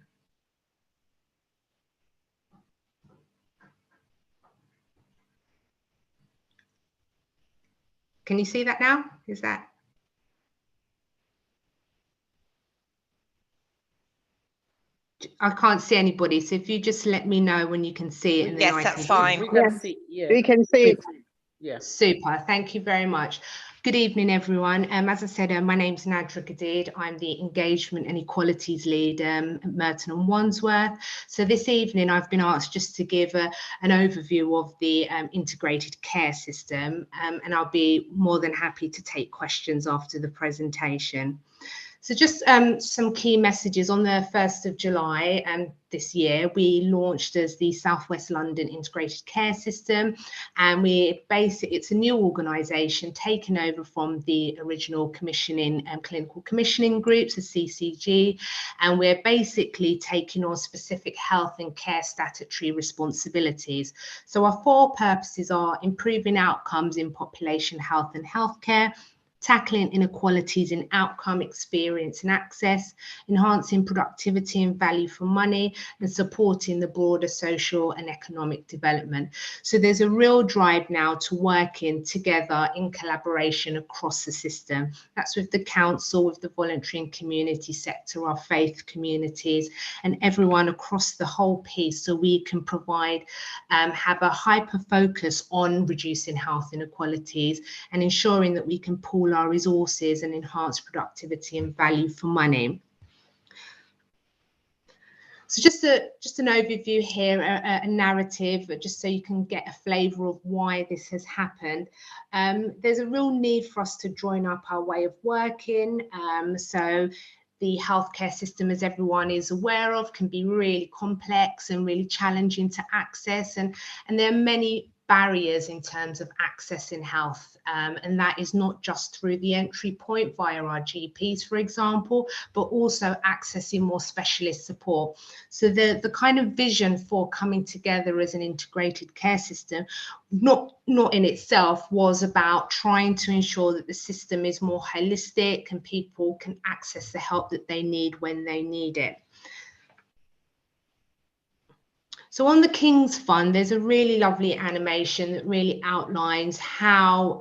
Can you see that now? Is that? I can't see anybody, so if you just let me know when you can see it. And then Yes, that's fine. We can see it. Yeah. Super. Thank you very much. Good evening, everyone. As I said, my name's Nadra Gadid. I'm the Engagement and Equalities Lead at Merton and Wandsworth. So this evening, I've been asked just to give an overview of the integrated care system, and I'll be more than happy to take questions after the presentation. So just some key messages. On the 1st of July this year, we launched as the Southwest London Integrated Care System, and it's a new organisation taken over from the original commissioning clinical commissioning groups, the CCG, and we're basically taking on specific health and care statutory responsibilities. So our 4 purposes are improving outcomes in population health and healthcare, tackling inequalities in outcome, experience and access, enhancing productivity and value for money, and supporting the broader social and economic development. So there's a real drive now to working together in collaboration across the system. That's with the council, with the voluntary and community sector, our faith communities, and everyone across the whole piece, so we can provide, have a hyper focus on reducing health inequalities and ensuring that we can pool our resources and enhance productivity and value for money. So just an overview here, a narrative, just so you can get a flavour of why this has happened. There's a real need for us to join up our way of working. So the healthcare system, as everyone is aware of, can be really complex and really challenging to access, and there are many barriers in terms of accessing health. And that is not just through the entry point via our GPs, for example, but also accessing more specialist support. So the kind of vision for coming together as an integrated care system, not in itself, was about trying to ensure that the system is more holistic and people can access the help that they need when they need it. So on the King's Fund, there's a really lovely animation that really outlines how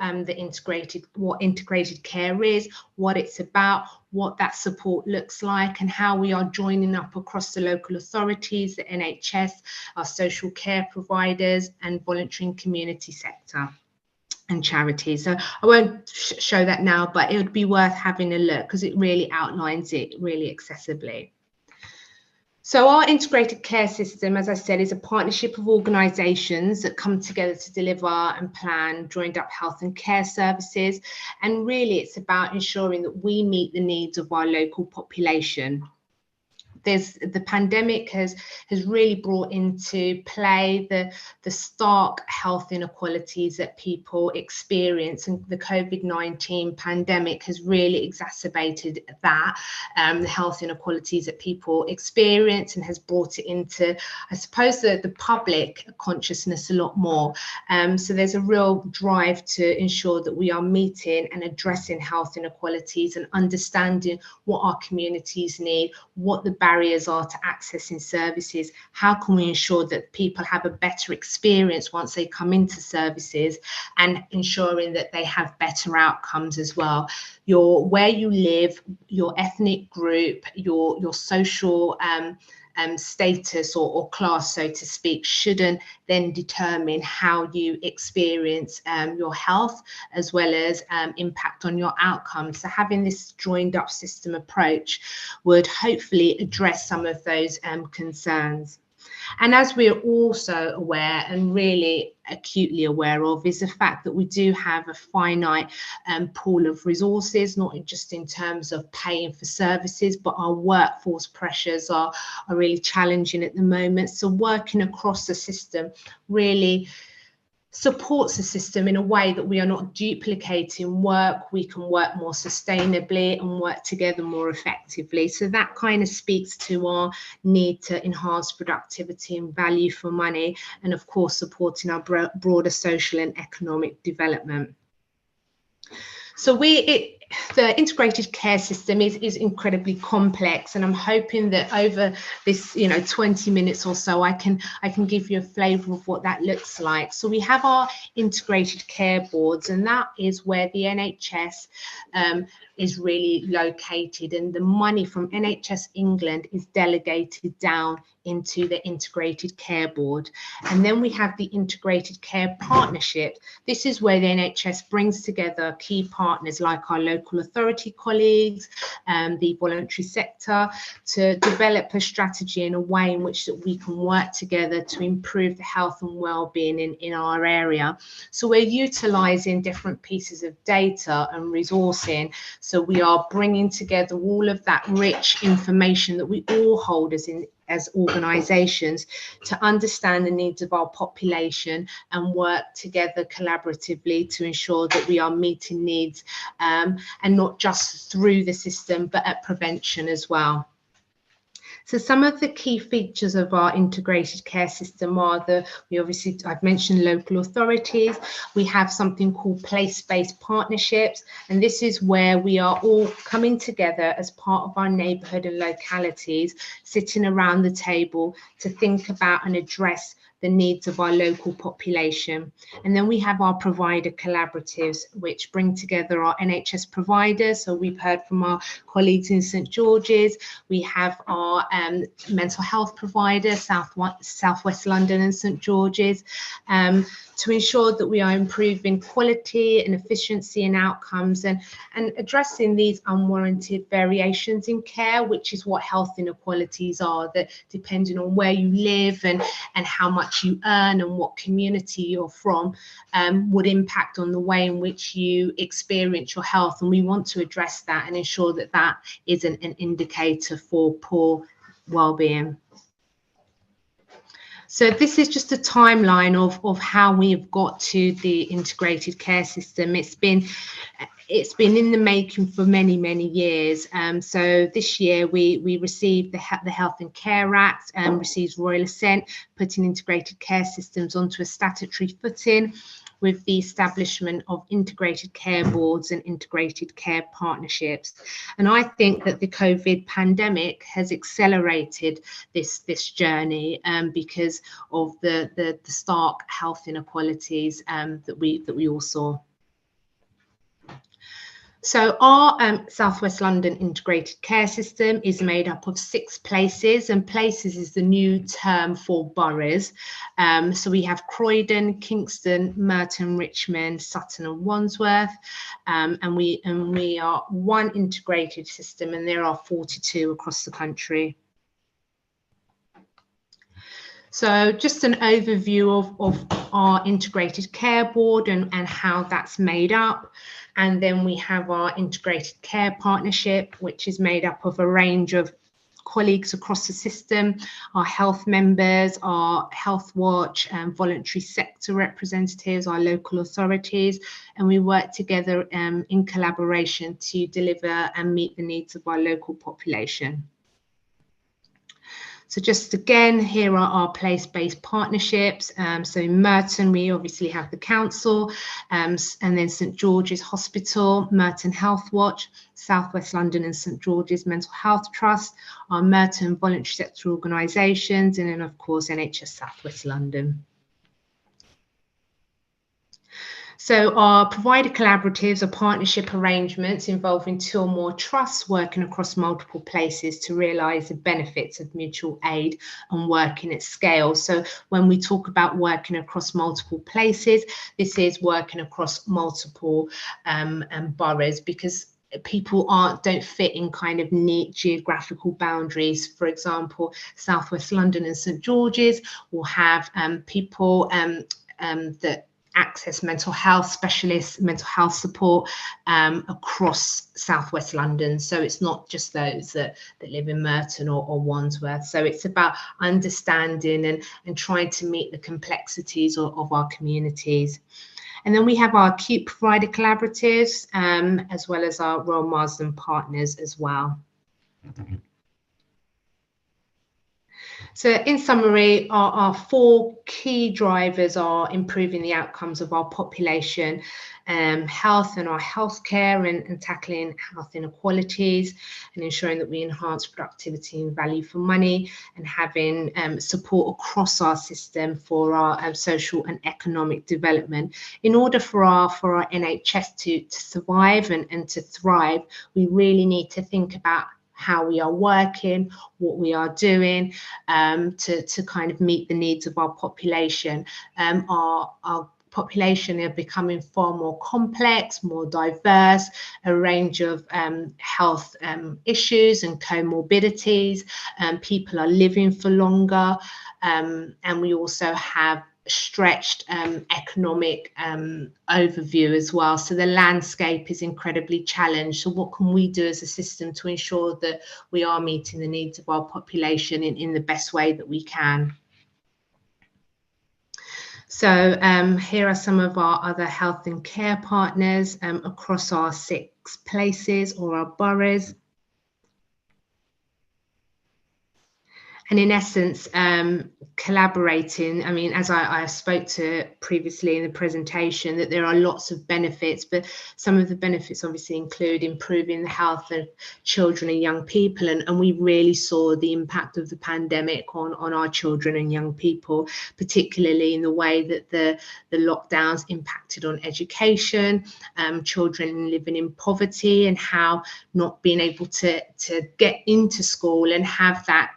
what integrated care is, what it's about, what that support looks like, and how we are joining up across the local authorities, the NHS, our social care providers, and voluntary and community sector and charities. So I won't show that now, but it would be worth having a look because it really outlines it really accessibly. So our integrated care system, as I said, is a partnership of organisations that come together to deliver and plan joined up health and care services. And really it's about ensuring that we meet the needs of our local population. The pandemic has really brought into play the stark health inequalities that people experience, and the COVID-19 pandemic has really exacerbated that, the health inequalities that people experience, and has brought it into, I suppose, the public consciousness a lot more. So there's a real drive to ensure that we are meeting and addressing health inequalities and understanding what our communities need, what the barriers are to accessing services, how can we ensure that people have a better experience once they come into services, and ensuring that they have better outcomes as well. Where you live, your ethnic group, your social status or class, so to speak, shouldn't then determine how you experience your health, as well as impact on your outcomes. So having this joined up system approach would hopefully address some of those concerns. And as we're also aware, and really acutely aware of, is the fact that we do have a finite pool of resources, not just in terms of paying for services, but our workforce pressures are really challenging at the moment. So working across the system really supports the system in a way that we are not duplicating work, we can work more sustainably and work together more effectively. So that kind of speaks to our need to enhance productivity and value for money, and of course supporting our broader social and economic development. So the integrated care system is incredibly complex, and I'm hoping that over this 20 minutes or so I can give you a flavour of what that looks like. So we have our integrated care boards, and that is where the NHS is really located, and the money from NHS England is delegated down into the integrated care board. And then we have the integrated care partnership. This is where the NHS brings together key partners like our local authority colleagues, the voluntary sector, to develop a strategy in a way in which that we can work together to improve the health and well-being in our area. So we're utilising different pieces of data and resourcing. So we are bringing together all of that rich information that we all hold as organisations to understand the needs of our population and work together collaboratively to ensure that we are meeting needs, and not just through the system, but at prevention as well. So some of the key features of our integrated care system are I've mentioned local authorities. We have something called place-based partnerships, and this is where we are all coming together as part of our neighbourhood and localities, sitting around the table to think about and address the needs of our local population. And then we have our provider collaboratives, which bring together our NHS providers. So we've heard from our colleagues in St George's. We have our mental health provider, South West London and St George's, to ensure that we are improving quality and efficiency and outcomes, and addressing these unwarranted variations in care, which is what health inequalities are, that depending on where you live and how much you earn and what community you're from, would impact on the way in which you experience your health. And we want to address that and ensure that that isn't an indicator for poor well-being. So this is just a timeline of how we have got to the integrated care system. It's been in the making for many, many years. So this year we received the Health and Care Act, receives royal assent, putting integrated care systems onto a statutory footing with the establishment of integrated care boards and integrated care partnerships. And I think that the COVID pandemic has accelerated this journey because of the stark health inequalities that we all saw. So our South West London integrated care system is made up of 6 places, and places is the new term for boroughs. So we have Croydon, Kingston, Merton, Richmond, Sutton and Wandsworth, and we are one integrated system, and there are 42 across the country. So just an overview of our integrated care board and how that's made up. And then we have our integrated care partnership, which is made up of a range of colleagues across the system, our health members, our Health Watch and voluntary sector representatives, our local authorities, and we work together in collaboration to deliver and meet the needs of our local population. So just again, here are our place-based partnerships. So in Merton, we obviously have the council, and then St George's Hospital, Merton Health Watch, South West London and St George's Mental Health Trust, our Merton voluntary sector organisations, and then of course NHS South West London. So our provider collaboratives are partnership arrangements involving 2 or more trusts working across multiple places to realise the benefits of mutual aid and working at scale. So when we talk about working across multiple places, this is working across multiple boroughs, because people don't fit in kind of neat geographical boundaries. For example, South West London and St George's will have people that access mental health specialists, mental health support across South West London. So it's not just those that live in Merton or Wandsworth. So it's about understanding and trying to meet the complexities of our communities. And then we have our acute provider collaboratives, as well as our Royal Marsden partners as well. So in summary, our 4 key drivers are improving the outcomes of our population, health and our healthcare, and tackling health inequalities, and ensuring that we enhance productivity and value for money, and having support across our system for our social and economic development. In order for our NHS to survive and to thrive, we really need to think about how we are working, what we are doing to kind of meet the needs of our population. Our population are becoming far more complex, more diverse, a range of health issues and comorbidities. People are living for longer, and we also have stretched economic overview as well. So the landscape is incredibly challenged. So what can we do as a system to ensure that we are meeting the needs of our population in the best way that we can? So here are some of our other health and care partners across our 6 places or our boroughs. And in essence, collaborating, I mean, as I spoke to previously in the presentation, that there are lots of benefits, but some of the benefits obviously include improving the health of children and young people. And we really saw the impact of the pandemic on our children and young people, particularly in the way that the lockdowns impacted on education, children living in poverty, and how not being able to get into school and have that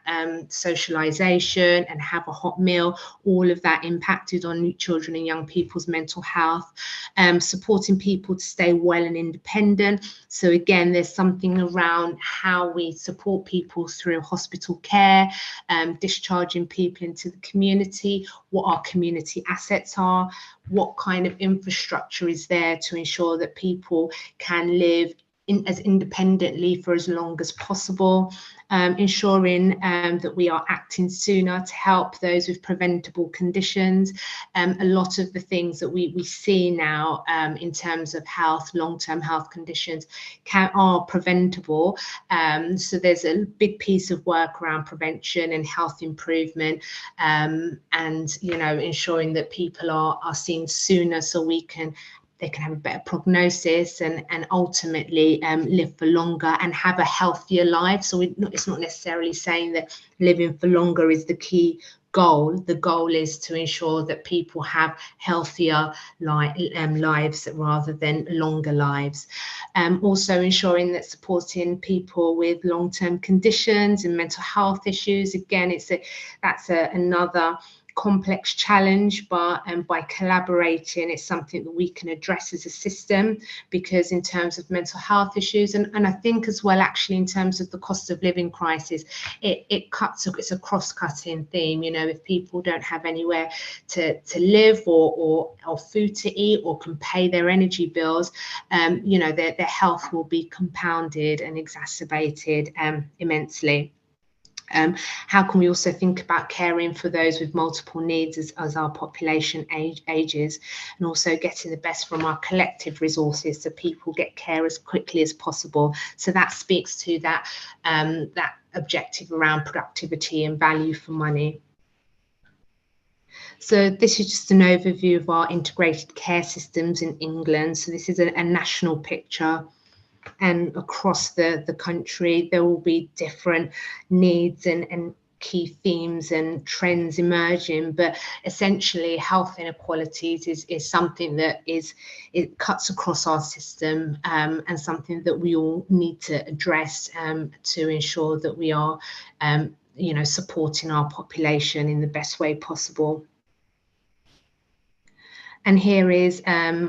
socialization and have a hot meal, all of that impacted on children and young people's mental health. Supporting people to stay well and independent. So again, there's something around how we support people through hospital care, discharging people into the community, what our community assets are, what kind of infrastructure is there to ensure that people can live as independently for as long as possible, ensuring that we are acting sooner to help those with preventable conditions. A lot of the things that we see now in terms of health, long-term health conditions are preventable. So there's a big piece of work around prevention and health improvement, and ensuring that people are seen sooner so they can have a better prognosis and ultimately live for longer and have a healthier life. So it's not necessarily saying that living for longer is the key goal. The goal is to ensure that people have healthier lives rather than longer lives. Also ensuring that supporting people with long-term conditions and mental health issues. Again, that's another complex challenge, but by collaborating, it's something that we can address as a system, because in terms of mental health issues, and I think as well, actually, in terms of the cost of living crisis, it's a cross-cutting theme. If people don't have anywhere to live or food to eat or can pay their energy bills, their health will be compounded and exacerbated immensely. How can we also think about caring for those with multiple needs as our population ages, and also getting the best from our collective resources so people get care as quickly as possible? So that speaks to that objective around productivity and value for money. So this is just an overview of our integrated care systems in England. So this is a national picture. And across the country, there will be different needs and key themes and trends emerging, but essentially health inequalities is something that it cuts across our system, and something that we all need to address to ensure that we are supporting our population in the best way possible. And here is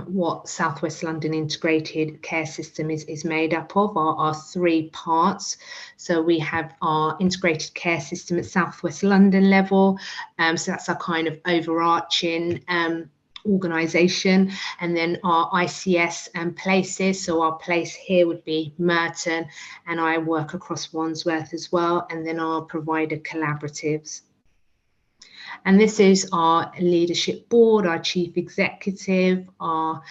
what South West London Integrated Care System is made up of, our 3 parts. So we have our integrated care system at South West London level. So that's our kind of overarching organisation. And then our ICS places. So our place here would be Merton, and I work across Wandsworth as well. And then our provider collaboratives. And this is our leadership board, our chief executive, our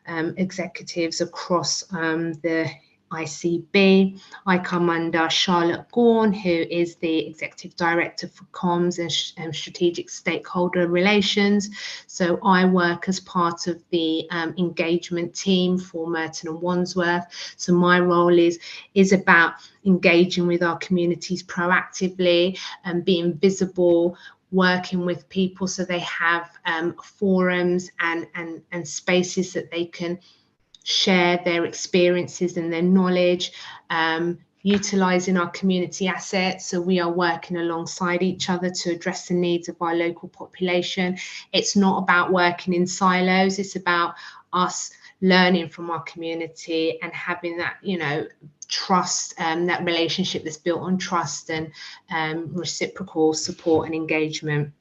executives across the ICB. I come under Charlotte Gorn, who is the Executive Director for Comms and Strategic Stakeholder Relations. So I work as part of the engagement team for Merton and Wandsworth. So my role is about engaging with our communities proactively and being visible, working with people so they have forums and spaces that they can share their experiences and their knowledge, utilising our community assets. So we are working alongside each other to address the needs of our local population. It's not about working in silos, it's about us learning from our community and having that, trust, that relationship that's built on trust and reciprocal support and engagement.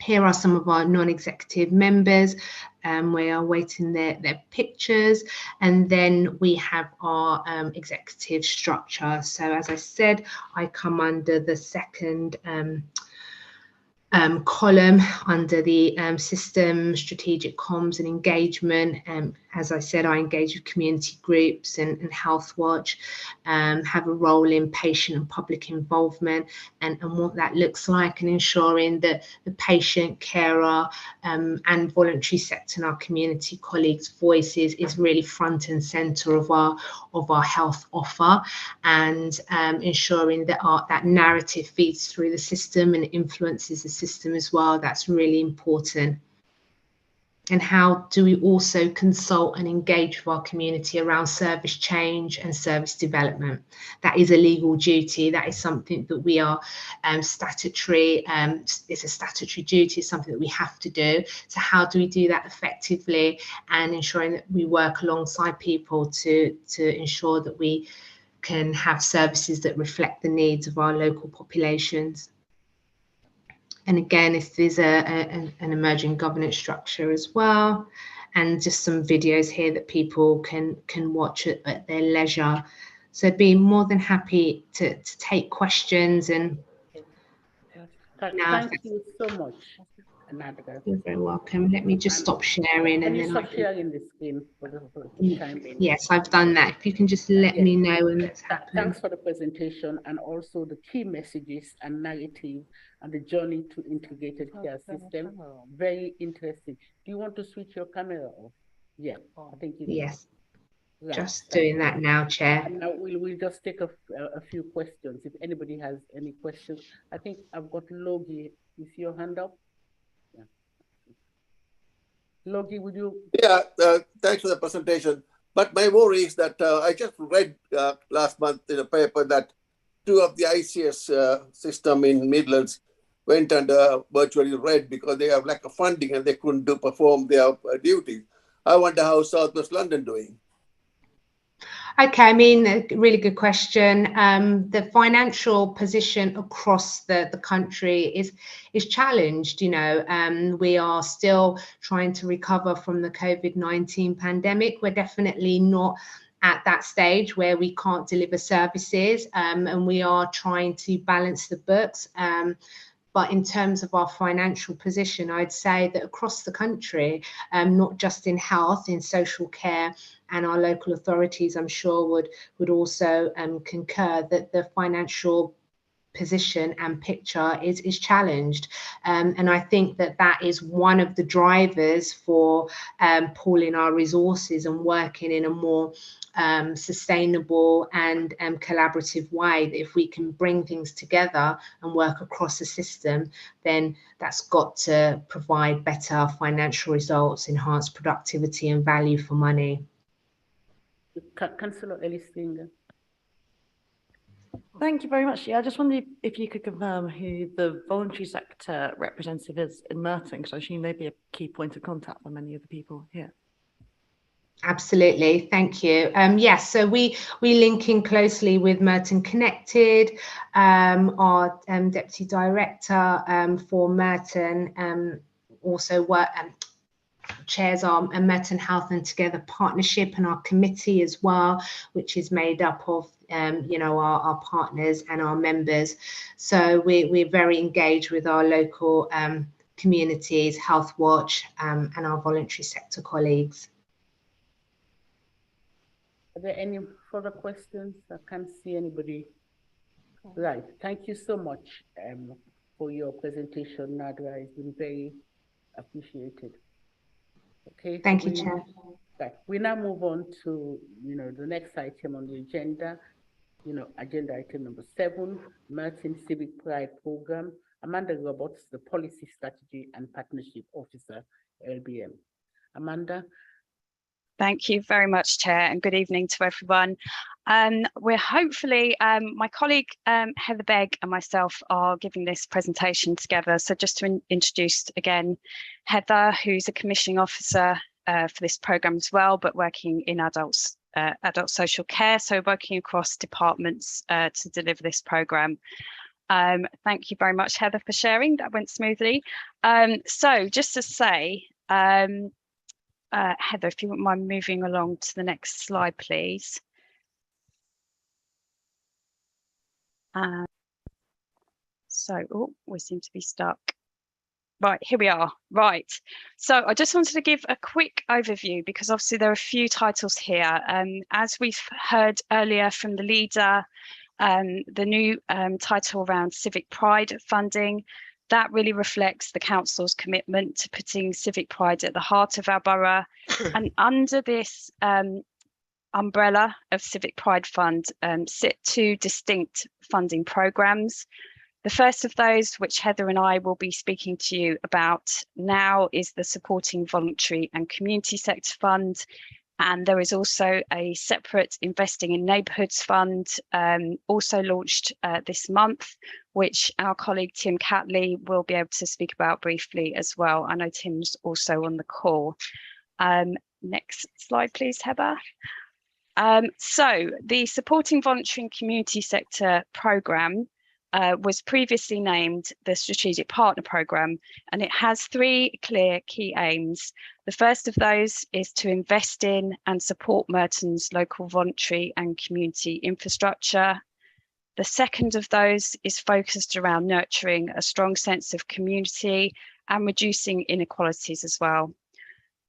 Here are some of our non-executive members. We are waiting their pictures, and then we have our executive structure. So as I said, I come under the second column under the system, strategic comms and engagement. As I said, I engage with community groups and Health Watch, have a role in patient and public involvement and what that looks like, and ensuring that the patient, carer and voluntary sector and our community colleagues' voices is really front and centre of our health offer, and ensuring that that narrative feeds through the system and influences the system as well. That's really important. And how do we also consult and engage with our community around service change and service development? That is a legal duty. That is something that we are statutory. It's a statutory duty, something that we have to do. So how do we do that effectively, and ensuring that we work alongside people to ensure that we can have services that reflect the needs of our local populations? And again, this is an emerging governance structure as well. and just some videos here that people can watch at their leisure. So be more than happy to take questions and Thank you so much, Nadra. you're very welcome. Let me just stop sharing Can and you then stop sharing the screen for the time being? yes, I've done that. If you can just let me know when that's happened. Thanks for the presentation and also the key messages and narrative and the journey to integrated care system. Very interesting. Do you want to switch your camera off? Yeah, I think you do. Yes. Right. Just doing that now, Chair. And now we'll just take a few questions. If anybody has any questions, I think I've got Logie. Is your hand up? Yeah. Logie, would you? Yeah, thanks for the presentation. But my worry is that I just read last month in a paper that 2 of the ICS system in Midlands went under virtually red because they have lack of funding and they couldn't perform their duties. I wonder how South West London doing. Okay, I mean, a really good question. The financial position across the country is challenged. You know, we are still trying to recover from the COVID-19 pandemic. We're definitely not at that stage where we can't deliver services, and we are trying to balance the books. But in terms of our financial position, I'd say that across the country, not just in health, in social care, and our local authorities, I'm sure would also concur that the financial position and picture is challenged. And I think that is one of the drivers for pooling our resources and working in a more sustainable and collaborative way. That if we can bring things together and work across the system, then that's got to provide better financial results, enhance productivity and value for money. Councillor Ellis-Finger. Thank you very much. Yeah, I just wondered if you could confirm who the voluntary sector representative is in Merton, because I assume they'd be a key point of contact for many of the people here. Absolutely, thank you. Yes, so we link in closely with Merton Connected, our deputy director for Merton, also chairs our Merton Health and Together partnership and our committee as well, which is made up of our partners and our members. So we're very engaged with our local communities, Health Watch, and our voluntary sector colleagues. Are there any further questions? I can't see anybody. Right. Thank you so much for your presentation, Nadra. It's been very appreciated. Okay. Thank you, Chair. Right. We now move on to the next item on the agenda. Agenda item number 7, Merton Civic Pride Program. Amanda Roberts, the Policy Strategy and Partnership Officer, LBM. Amanda. Thank you very much, Chair, and good evening to everyone. We're hopefully, my colleague Heather Begg and myself are giving this presentation together. So just to introduce again, Heather, who's a commissioning officer for this programme as well, but working in adult social care, so working across departments to deliver this programme. Thank you very much, Heather, for sharing. That went smoothly. So just to say, Heather, if you wouldn't mind moving along to the next slide, please. We seem to be stuck. Right, here we are. Right. So I just wanted to give a quick overview because obviously there are a few titles here. As we've heard earlier from the leader, the new title around Civic Pride funding, that really reflects the council's commitment to putting civic pride at the heart of our borough. And under this umbrella of Civic Pride Fund sit 2 distinct funding programmes. The first of those, which Heather and I will be speaking to you about now, is the Supporting Voluntary and Community Sector Fund. And there is also a separate Investing in Neighbourhoods Fund, also launched this month, which our colleague Tim Catley will be able to speak about briefly as well. I know Tim's also on the call. Next slide, please, Heather. So the Supporting Voluntary and Community Sector programme was previously named the Strategic Partner Programme, and it has 3 clear key aims. The first of those is to invest in and support Merton's local voluntary and community infrastructure. The second of those is focused around nurturing a strong sense of community and reducing inequalities as well.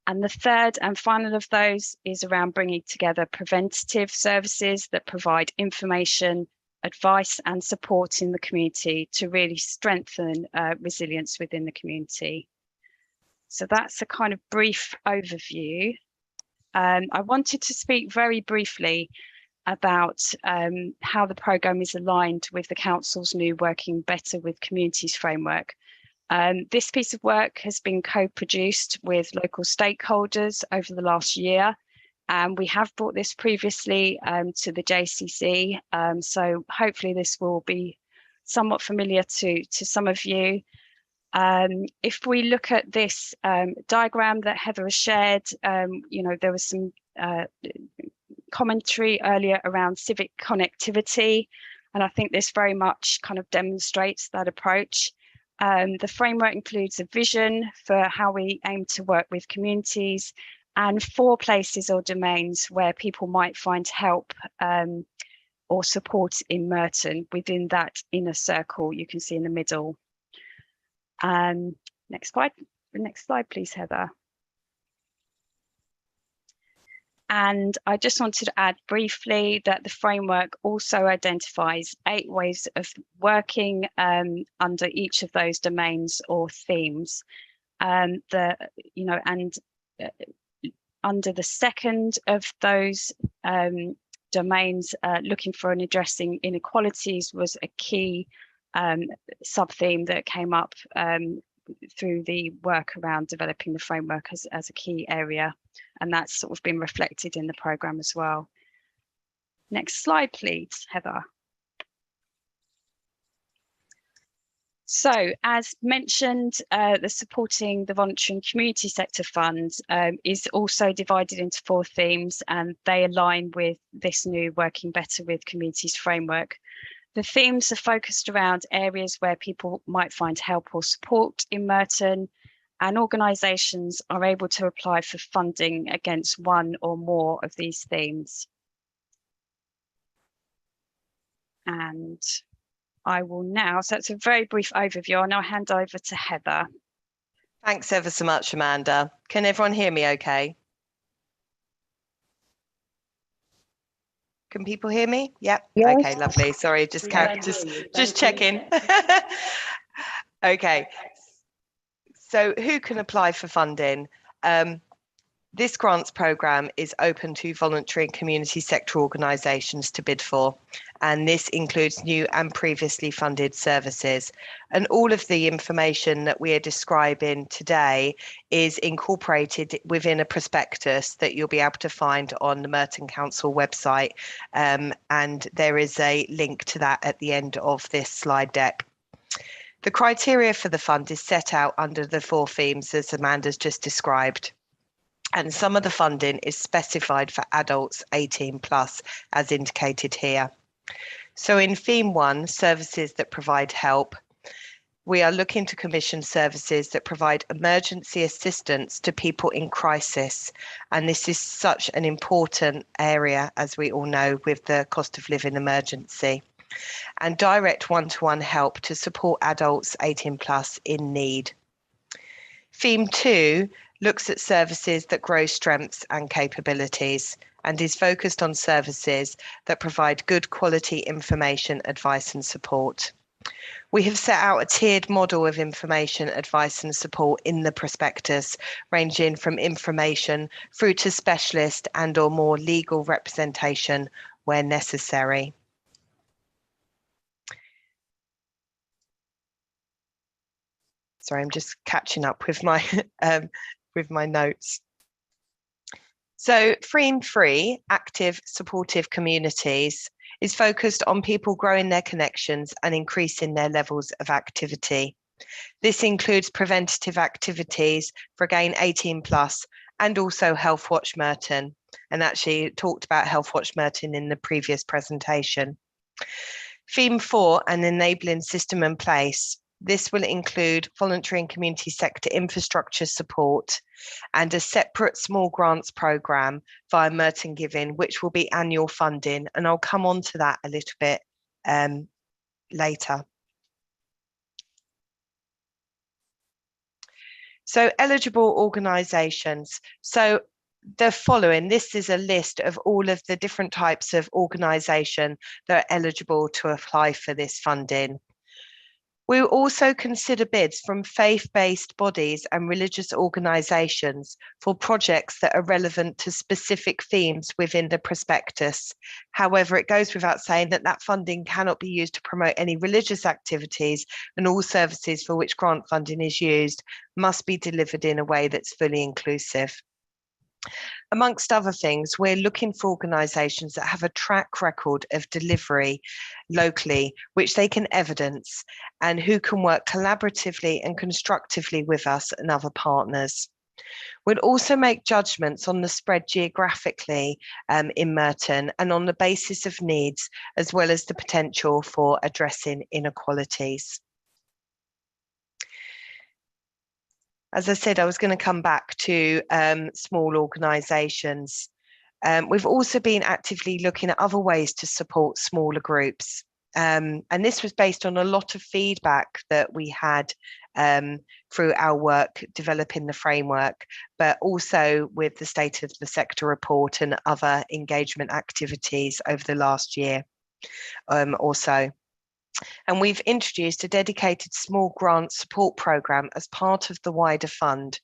And the third and final of those is around bringing together preventative services that provide information, advice and support in the community to really strengthen resilience within the community. So that's a kind of brief overview. I wanted to speak very briefly about how the programme is aligned with the Council's new Working Better with Communities framework. This piece of work has been co-produced with local stakeholders over the last year, and we have brought this previously to the JCC, so hopefully this will be somewhat familiar to some of you. If we look at this diagram that Heather has shared, you know, there was some commentary earlier around civic connectivity, and I think this very much kind of demonstrates that approach. The framework includes a vision for how we aim to work with communities and 4 places or domains where people might find help or support in Merton within that inner circle you can see in the middle. Next slide, please, Heather. And I just wanted to add briefly that the framework also identifies 8 ways of working under each of those domains or themes. Under the second of those domains, looking for and addressing inequalities was a key sub-theme that came up through the work around developing the framework as a key area, and that's sort of been reflected in the programme as well. Next slide, please, Heather. So, as mentioned, the Supporting the Voluntary and Community Sector Fund is also divided into 4 themes, and they align with this new Working Better with Communities framework. The themes are focused around areas where people might find help or support in Merton, and organisations are able to apply for funding against one or more of these themes. And I will now, so it's a very brief overview, I'll now hand over to Heather. Thanks ever so much, Amanda. Can everyone hear me okay? Can people hear me? Yep. Yes. Okay, lovely. Sorry, just checking. Okay. So who can apply for funding? This grants programme is open to voluntary and community sector organisations to bid for, and this includes new and previously funded services. And all of the information that we are describing today is incorporated within a prospectus that you'll be able to find on the Merton Council website, and there is a link to that at the end of this slide deck. The criteria for the fund is set out under the 4 themes as Amanda's just described. And some of the funding is specified for adults 18+, as indicated here. So in theme 1, services that provide help, we are looking to commission services that provide emergency assistance to people in crisis. And this is such an important area, as we all know, with the cost of living emergency. And direct one-to-one help to support adults 18+ in need. Theme 2 looks at services that grow strengths and capabilities and is focused on services that provide good quality information, advice and support. We have set out a tiered model of information, advice and support in the prospectus, ranging from information through to specialist and or more legal representation where necessary. Sorry, I'm just catching up with my notes. So theme 3, active supportive communities, is focused on people growing their connections and increasing their levels of activity. This includes preventative activities for again 18+ and also Health Watch Merton, and actually talked about Health Watch Merton in the previous presentation. Theme 4, an enabling system in place. This will include voluntary and community sector infrastructure support and a separate small grants programme via Merton Giving, which will be annual funding. And I'll come on to that a little bit later. So eligible organisations. So the following, this is a list of all of the different types of organisation that are eligible to apply for this funding. We will also consider bids from faith-based bodies and religious organisations for projects that are relevant to specific themes within the prospectus. However, it goes without saying that that funding cannot be used to promote any religious activities, and all services for which grant funding is used must be delivered in a way that's fully inclusive. Amongst other things, we're looking for organisations that have a track record of delivery locally, which they can evidence, and who can work collaboratively and constructively with us and other partners. We'll also make judgments on the spread geographically in Merton and on the basis of needs, as well as the potential for addressing inequalities. As I said, I was going to come back to small organisations. We've also been actively looking at other ways to support smaller groups. And this was based on a lot of feedback that we had through our work developing the framework, but also with the State of the Sector report and other engagement activities over the last year or so. And we've introduced a dedicated small grant support programme as part of the wider fund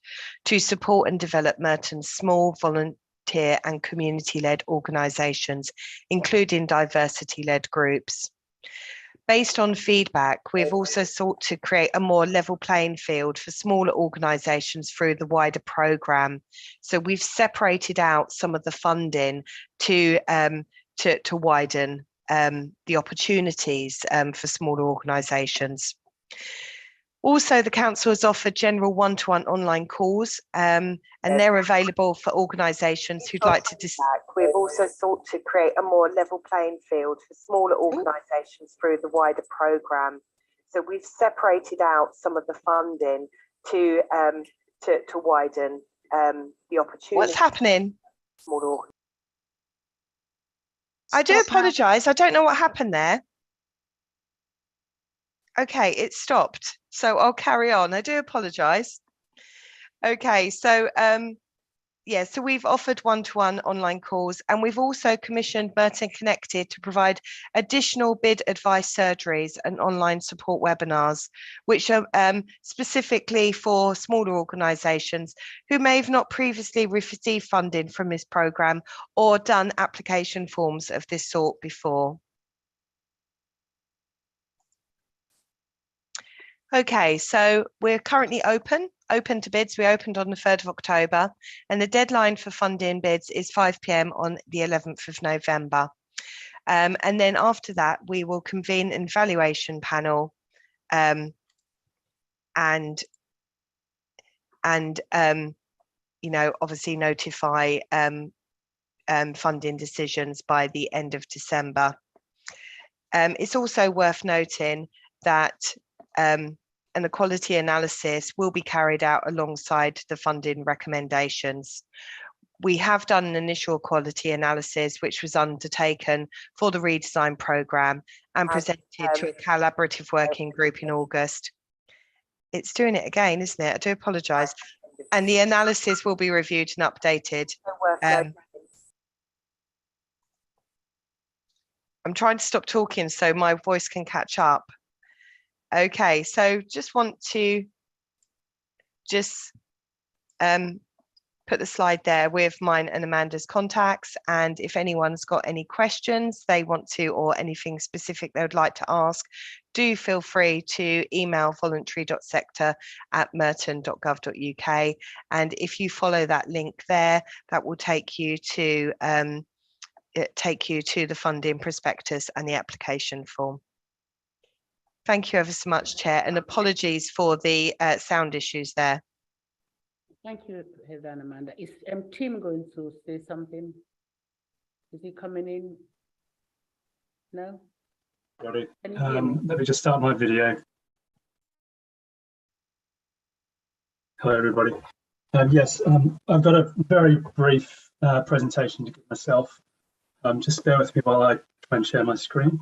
to support and develop Merton's small volunteer and community-led organisations, including diversity-led groups. Based on feedback, we've also sought to create a more level playing field for smaller organisations through the wider programme. So we've separated out some of the funding to widen the opportunities for smaller organisations. Also, the council has offered general one-to-one online calls and they're available for organisations who'd like to We've also sought to create a more level playing field for smaller organisations through the wider programme. So we've separated out some of the funding to widen the opportunities. What's happening? Smaller. I do apologise. I don't know what happened there. Okay, it stopped. So I'll carry on. I do apologise. Okay, so yeah, so we've offered one-to-one online calls, and we've also commissioned Merton Connected to provide additional bid advice surgeries and online support webinars, which are specifically for smaller organisations who may have not previously received funding from this programme or done application forms of this sort before. Okay, so we're currently open to bids. We opened on the 3rd of October, and the deadline for funding bids is 5 p.m. on the 11th of November. And then after that, we will convene an evaluation panel and you know, obviously notify funding decisions by the end of December. It's also worth noting that an equality analysis will be carried out alongside the funding recommendations. We have done an initial equality analysis, which was undertaken for the redesign programme and presented to a collaborative working group in August. It's doing it again, isn't it? I do apologise. And the analysis will be reviewed and updated. I'm trying to stop talking so my voice can catch up. Okay, so just want to put the slide there with mine and Amanda's contacts, and if anyone's got any questions they want to, or anything specific they would like to ask, do feel free to email voluntary.sector@merton.gov.uk, and if you follow that link there, that will take you to the funding prospectus and the application form. Thank you ever so much, Chair, and apologies for the sound issues there. Thank you, Heather and Amanda. Is Tim going to say something? Is he coming in? No? everybody. Can you hear me? Let me just start my video. Hello, everybody. Yes, I've got a very brief presentation to give myself. Just bear with me while I try and share my screen.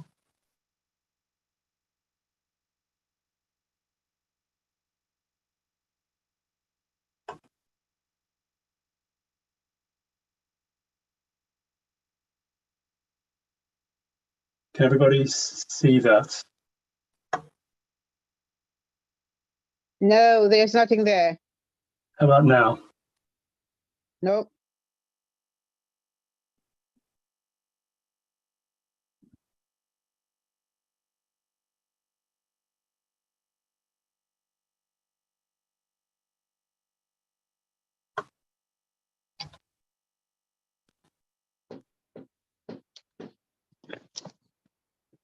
Can everybody see that? No, there's nothing there. How about now? Nope.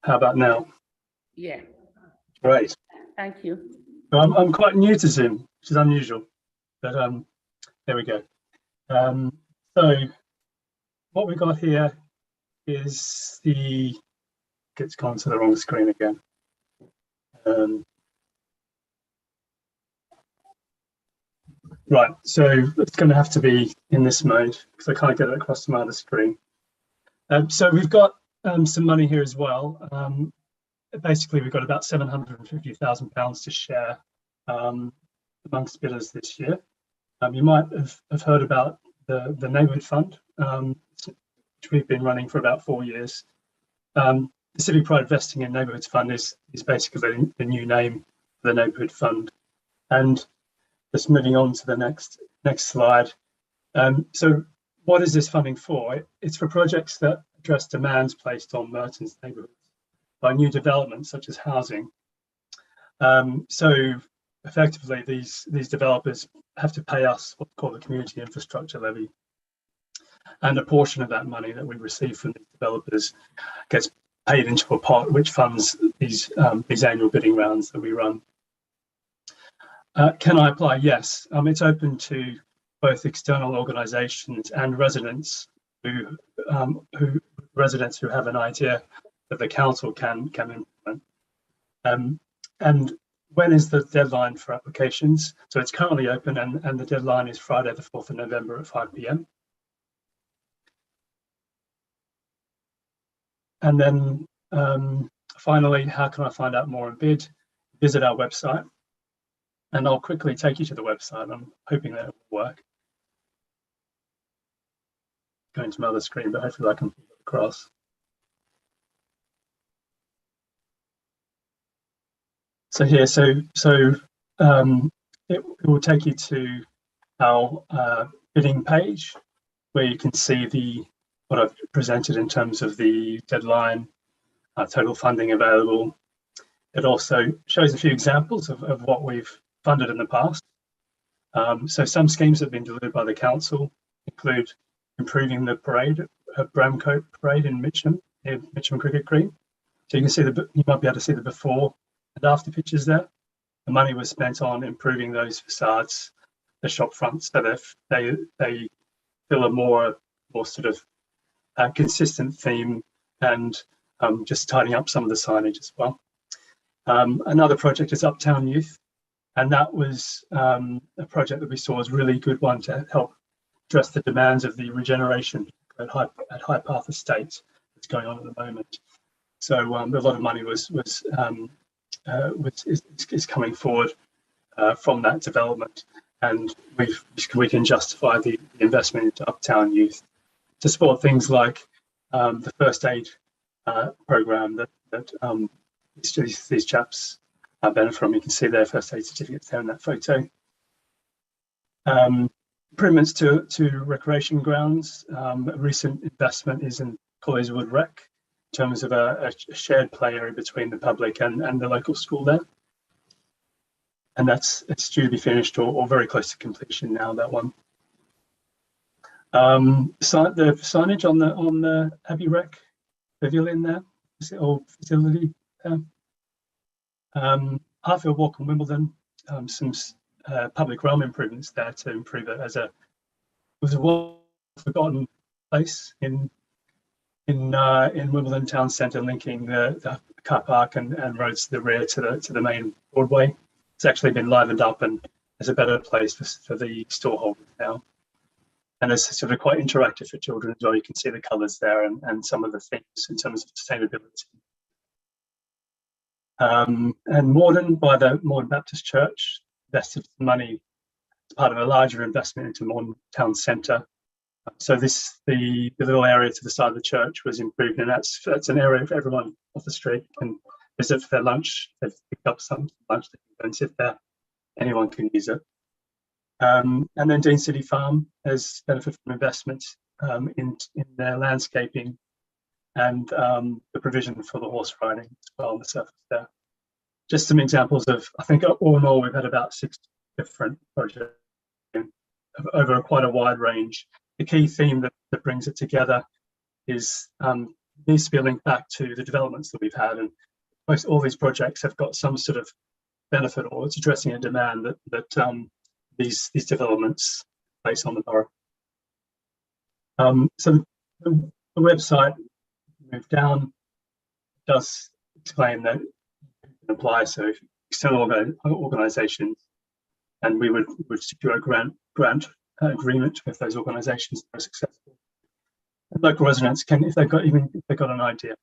How about now? Yeah, Right. thank you. So I'm quite new to Zoom, which is unusual, but there we go. So what we've got here is it's gone to the wrong screen again. Right, so it's going to have to be in this mode because I can't get it across to my other screen. So we've got some money here as well. Basically, we've got about £750,000 to share amongst bidders this year. You might have heard about the Neighbourhood Fund, which we've been running for about 4 years. The Civic Pride Investing in Neighbourhoods Fund is basically the new name for the Neighbourhood Fund. And just moving on to the next slide. So what is this funding for? It's for projects that address demands placed on Merton's neighbourhoods by new developments such as housing. So effectively, these developers have to pay us what's called the community infrastructure levy. And a portion of that money that we receive from these developers gets paid into a pot which funds these annual bidding rounds that we run. Can I apply? Yes. It's open to both external organisations and residents who have an idea that the council can implement. And when is the deadline for applications? So it's currently open, and the deadline is Friday, the 4th of November at 5 p.m. And then finally, how can I find out more and bid? Visit our website. And I'll quickly take you to the website. I'm hoping that it will work. Going to my other screen, but hopefully I can put it across. So here, it will take you to our bidding page, where you can see what I've presented in terms of the deadline, total funding available. It also shows a few examples of what we've funded in the past. So some schemes that have been delivered by the council include improving the parade at Bramcote Parade in Mitcham, near Mitcham Cricket Green. So you can see you might be able to see the before and after pictures there. The money was spent on improving those facades, the shop fronts, so that they feel a more sort of consistent theme, and just tidying up some of the signage as well. Another project is Uptown Youth. And that was a project that we saw as a really good one to help address the demands of the regeneration at High Path Estate that's going on at the moment. So a lot of money is coming forward from that development, and we can justify the investment into Uptown Youth to support things like the first aid program that these chaps benefit from. You can see their first aid certificates there in that photo. Improvements to recreation grounds. A recent investment is in Collieswood Rec, in terms of a shared play area between the public and the local school there. And it's due to be finished or very close to completion now, that one. The signage on the Abbey Rec pavilion there, is it all facility there? Hartfield Walk in Wimbledon, some public realm improvements there to improve it as it was a forgotten place in in Wimbledon Town Centre, linking the car park and roads to the rear to the main Broadway. It's actually been livened up and is a better place for the store holders now. And it's sort of quite interactive for children as well. You can see the colours there and some of the things in terms of sustainability. And Morden, by the Morden Baptist Church, invested money as part of a larger investment into Morden Town Centre. So the little area to the side of the church was improved, and that's an area for everyone off the street can visit for their lunch. They've picked up some lunch, they can go and sit there. Anyone can use it. And then Dean City Farm has benefited from investments in their landscaping and the provision for the horse riding as well on the surface there. Just some examples of, I think all in all, we've had about 6 different projects over quite a wide range. The key theme that brings it together is needs to be linked back to the developments that we've had, and most all these projects have got some sort of benefit, or it's addressing a demand that these developments place on the borough. So the website, move down, does explain that you can apply. So external organisations, and we would secure a grant agreement with those organisations that are successful. And local residents can, if they've got an idea,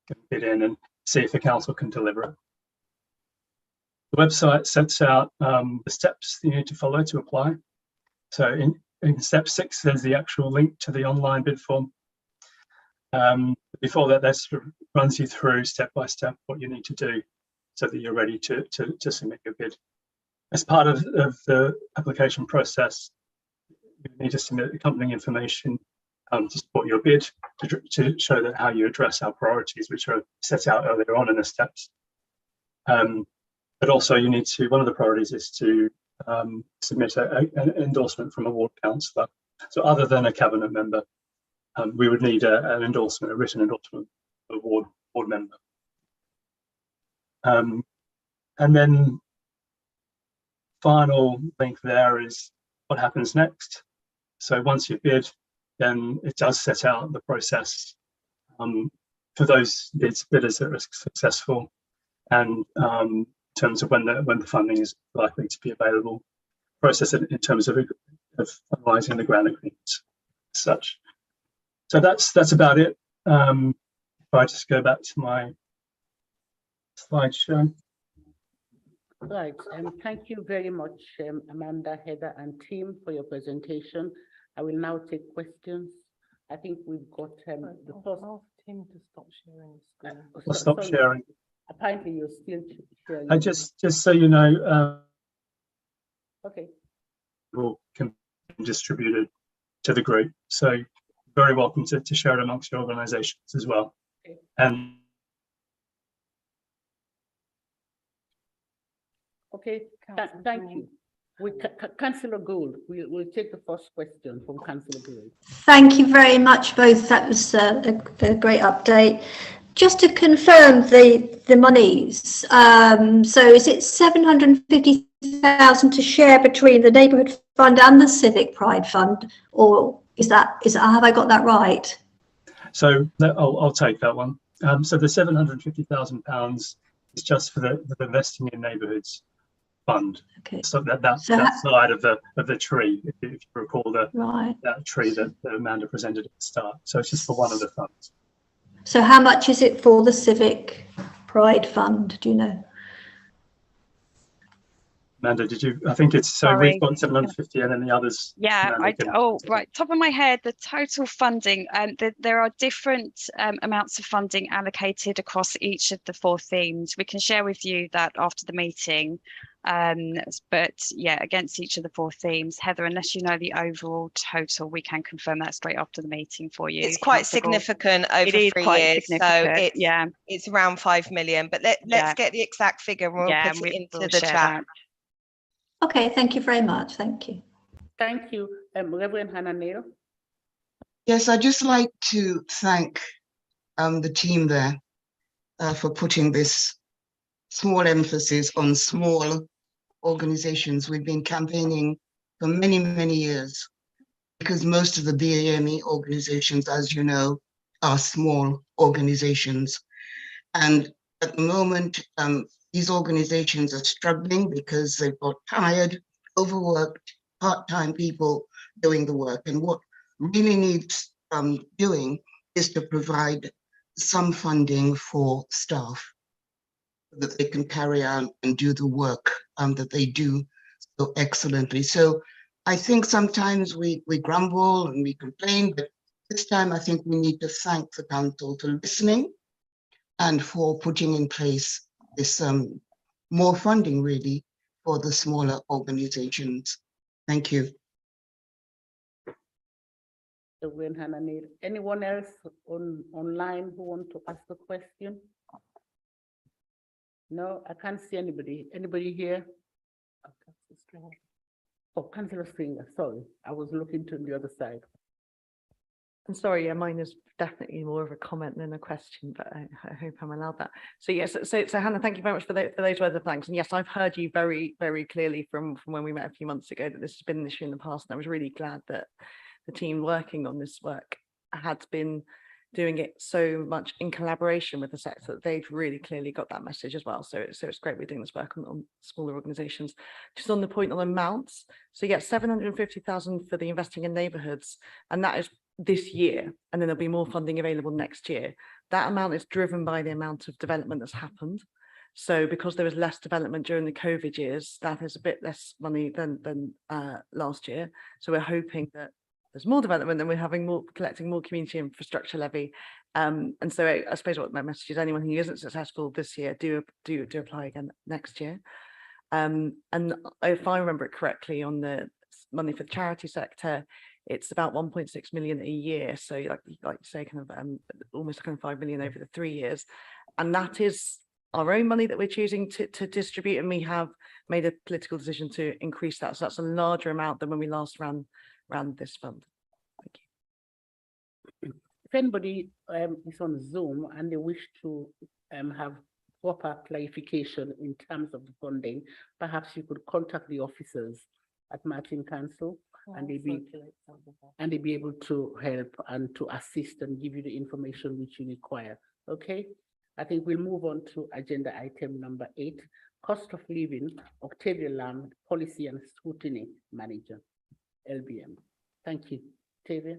can bid in and see if the council can deliver it. The website sets out the steps you need to follow to apply. So in step 6, there's the actual link to the online bid form. Before that sort of runs you through step by step what you need to do so that you're ready to submit your bid. As part of the application process, you need to submit accompanying information to support your bid, to show that how you address our priorities, which are set out earlier on in the steps. But also you need to, one of the priorities is to submit an endorsement from a ward councillor. So other than a cabinet member, we would need an endorsement, a written endorsement of a ward member. And then final link there is what happens next. So once you bid, then it does set out the process for those bidders that are successful, and in terms of when the funding is likely to be available. Process it in terms of finalising the grant agreements as such. So that's about it. If I just go back to my slideshow. Right, thank you very much, Amanda, Heather, and team for your presentation. I will now take questions. I think we've got the first. Ask Tim to stop sharing the screen. I'll stop sharing. Apparently, you're still sharing. I just so you know. Okay. Can be distributed to the group, so very welcome to share it amongst your organisations as well. Okay. And okay, thank you. Councillor Gould, we'll take the first question from Councillor Gould. Thank you very much, both. That was a great update. Just to confirm the monies, so is it 750,000 to share between the Neighbourhood Fund and the Civic Pride Fund, or is that have I got that right? So I'll take that one. So the £750,000 is just for the Investing in Neighbourhoods Fund. Okay. So that side of the tree, if you recall that tree that Amanda presented at the start. So it's just for one of the funds. So how much is it for the Civic Pride Fund? Do you know? Amanda, did you? I think it's so. We've got 750, and then the others. Yeah. Right. Top of my head, the total funding. There are different amounts of funding allocated across each of the 4 themes. We can share with you that after the meeting. But yeah, against each of the 4 themes, Heather, unless you know the overall total, we can confirm that straight after the meeting for you. It's quite significant over 3 years, so it's around 5 million. But let's get the exact figure and we'll put it into the chat. That. Okay, thank you very much. Thank you. Thank you, Reverend Hannah Neal. Yes, I'd just like to thank the team there for putting this small emphasis on small organizations. We've been campaigning for many, many years because most of the BAME organizations, as you know, are small organizations. And at the moment, these organizations are struggling because they've got tired, overworked, part-time people doing the work. And what really needs doing is to provide some funding for staff so that they can carry on and do the work that they do so excellently. So I think sometimes we grumble and we complain, but this time I think we need to thank the council for listening and for putting in place this more funding really for the smaller organizations. Thank you. Anyone else online who want to ask a question? No, I can't see anybody. Anybody here? Oh, Councillor Stringer, sorry. I was looking to the other side. I'm sorry, yeah, mine is definitely more of a comment than a question, but I hope I'm allowed that. So yes, so Hannah, thank you very much for those words of thanks. And yes, I've heard you very, very clearly from when we met a few months ago that this has been an issue in the past. And I was really glad that the team working on this work had been doing it so much in collaboration with the sector that they've really clearly got that message as well. So it's great we're doing this work on smaller organizations. Just on the point on amounts, so yeah, 750,000 for the investing in neighborhoods, and that is this year, and then there'll be more funding available next year. That amount is driven by the amount of development that's happened. So because there was less development during the COVID years, that is a bit less money than last year. So we're hoping that there's more development and we're having collecting more community infrastructure levy. And so I suppose what my message is, anyone who isn't successful this year, do apply again next year. And if I remember it correctly, on the money for the charity sector, it's about 1.6 million a year. So like you say, kind of almost kind of 5 million over the 3 years. And that is our own money that we're choosing to distribute. And we have made a political decision to increase that. So that's a larger amount than when we last ran this fund. Thank you. If anybody is on Zoom and they wish to have proper clarification in terms of the funding, perhaps you could contact the officers at Merton Council, and they'd be able to help and to assist and give you the information which you require. Okay, I think we'll move on to agenda item number 8, cost of living. Octavia Lamb, Policy and Scrutiny Manager, LBM. Thank you, Octavia.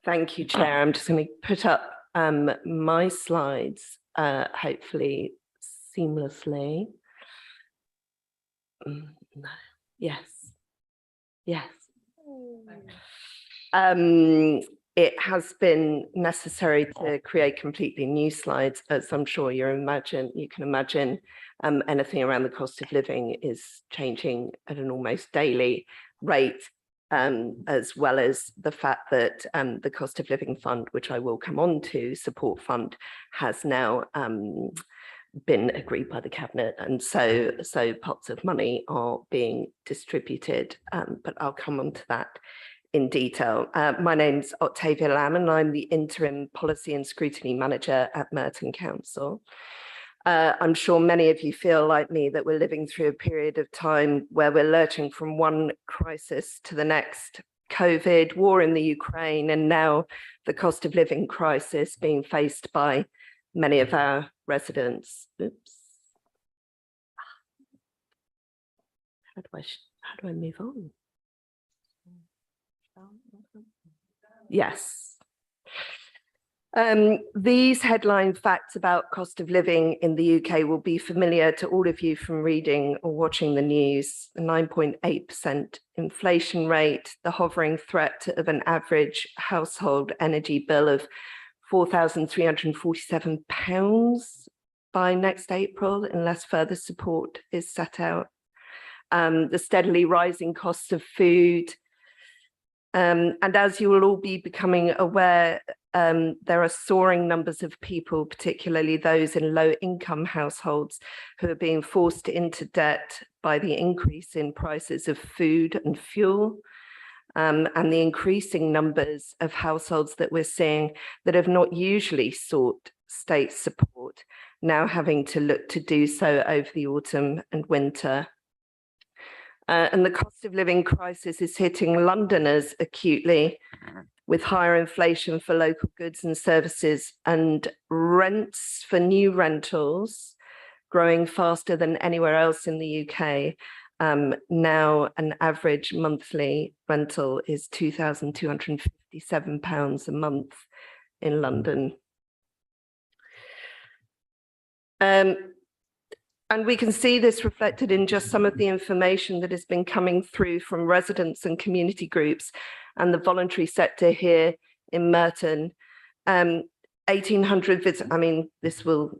Thank you, Chair. I'm just going to put up my slides, hopefully seamlessly. Yes. It has been necessary to create completely new slides, as I'm sure you can imagine. Anything around the cost of living is changing at an almost daily rate, as well as the fact that the cost of living fund, which I will come on to, support fund, has now been agreed by the cabinet, and so pots of money are being distributed, but I'll come on to that in detail. My name's Octavia Lamb and I'm the interim policy and scrutiny manager at Merton Council. I'm sure many of you feel like me that we're living through a period of time where we're lurching from one crisis to the next. COVID, war in the Ukraine, and now the cost of living crisis being faced by many of our residents. Oops. How do I move on? Yes. These headline facts about cost of living in the UK will be familiar to all of you from reading or watching the news. The 9.8% inflation rate, the hovering threat of an average household energy bill of £4,347 by next April, unless further support is set out. The steadily rising costs of food. And as you will all be becoming aware, there are soaring numbers of people, particularly those in low-income households, who are being forced into debt by the increase in prices of food and fuel, and the increasing numbers of households that we're seeing that have not usually sought state support, now having to look to do so over the autumn and winter. And the cost of living crisis is hitting Londoners acutely, with higher inflation for local goods and services and rents for new rentals growing faster than anywhere else in the UK. Now an average monthly rental is £2,257 a month in London. And we can see this reflected in just some of the information that has been coming through from residents and community groups and the voluntary sector here in Merton. 1,800 visits. I mean, this will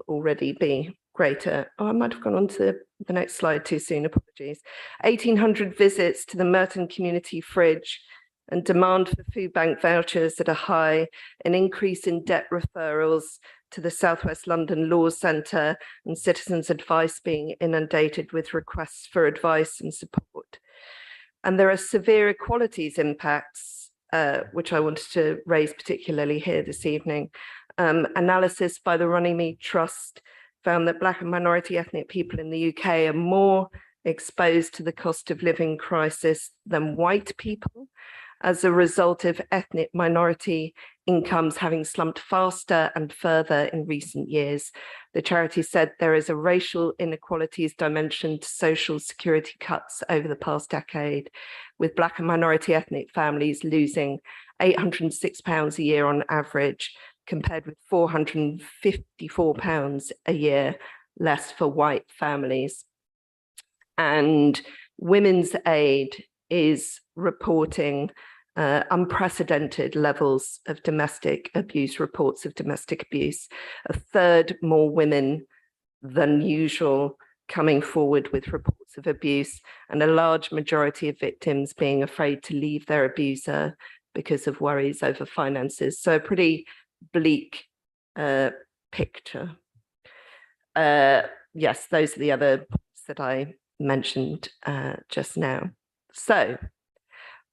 already be greater. Oh, I might have gone on to the next slide too soon. Apologies. 1,800 visits to the Merton community fridge, and demand for food bank vouchers that are high, an increase in debt referrals to the South West London Law Centre, and citizens' advice being inundated with requests for advice and support. And there are severe equalities impacts, which I wanted to raise particularly here this evening. Analysis by the Runnymede Trust found that Black and minority ethnic people in the UK are more exposed to the cost of living crisis than white people, as a result of ethnic minority incomes having slumped faster and further in recent years. The charity said there is a racial inequalities dimension to social security cuts over the past decade, with Black and minority ethnic families losing £806 a year on average, compared with £454 a year less for white families. And Women's Aid is reporting unprecedented levels of domestic abuse, reports of domestic abuse, a third more women than usual coming forward with reports of abuse, and a large majority of victims being afraid to leave their abuser because of worries over finances. So a pretty bleak picture. Yes, those are the other points that I mentioned just now. So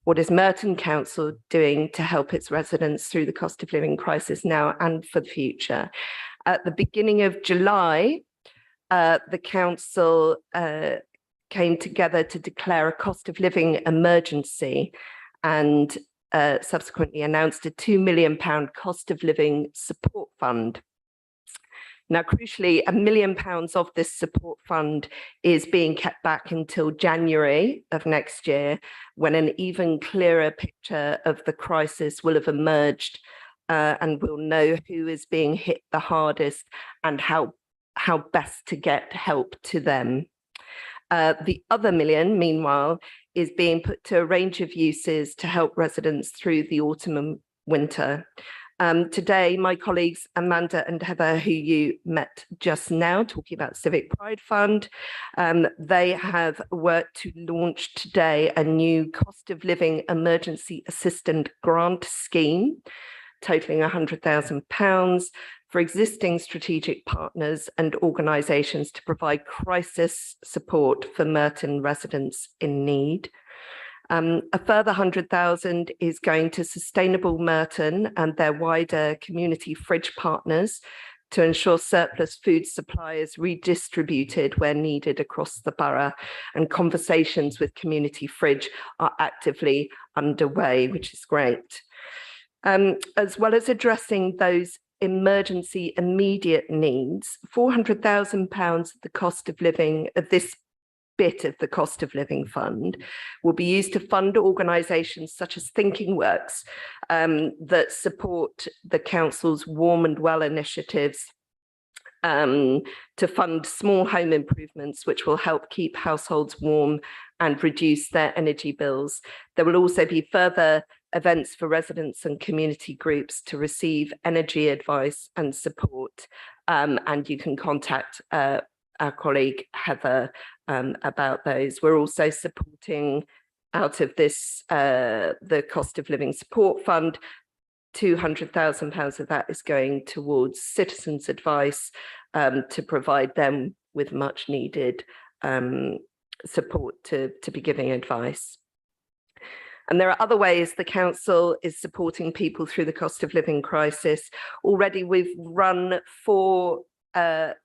what is Merton Council doing to help its residents through the cost of living crisis now and for the future? At the beginning of July, the council came together to declare a cost of living emergency and subsequently announced a £2 million cost of living support fund. Now, crucially, £1 million of this support fund is being kept back until January of next year, when an even clearer picture of the crisis will have emerged, and we'll know who is being hit the hardest and how best to get help to them. The other £1 million, meanwhile, is being put to a range of uses to help residents through the autumn and winter. Today, my colleagues Amanda and Heather, who you met just now, talking about Civic Pride Fund, they have worked to launch today a new cost of living emergency assistant grant scheme, totaling £100,000 for existing strategic partners and organisations to provide crisis support for Merton residents in need. A further 100,000 is going to Sustainable Merton and their wider community fridge partners to ensure surplus food supply is redistributed where needed across the borough, and conversations with community fridge are actively underway, which is great. As well as addressing those emergency immediate needs, £400,000 of the cost of living of this bit of the cost of living fund will be used to fund organisations such as Thinking Works that support the council's Warm and Well initiatives, to fund small home improvements which will help keep households warm and reduce their energy bills. There will also be further events for residents and community groups to receive energy advice and support, and you can contact our colleague Heather about those. We're also supporting, out of this, the cost of living support fund, £200,000 of that is going towards citizens' advice to provide them with much needed support to be giving advice. And there are other ways the council is supporting people through the cost of living crisis. Already we've run 4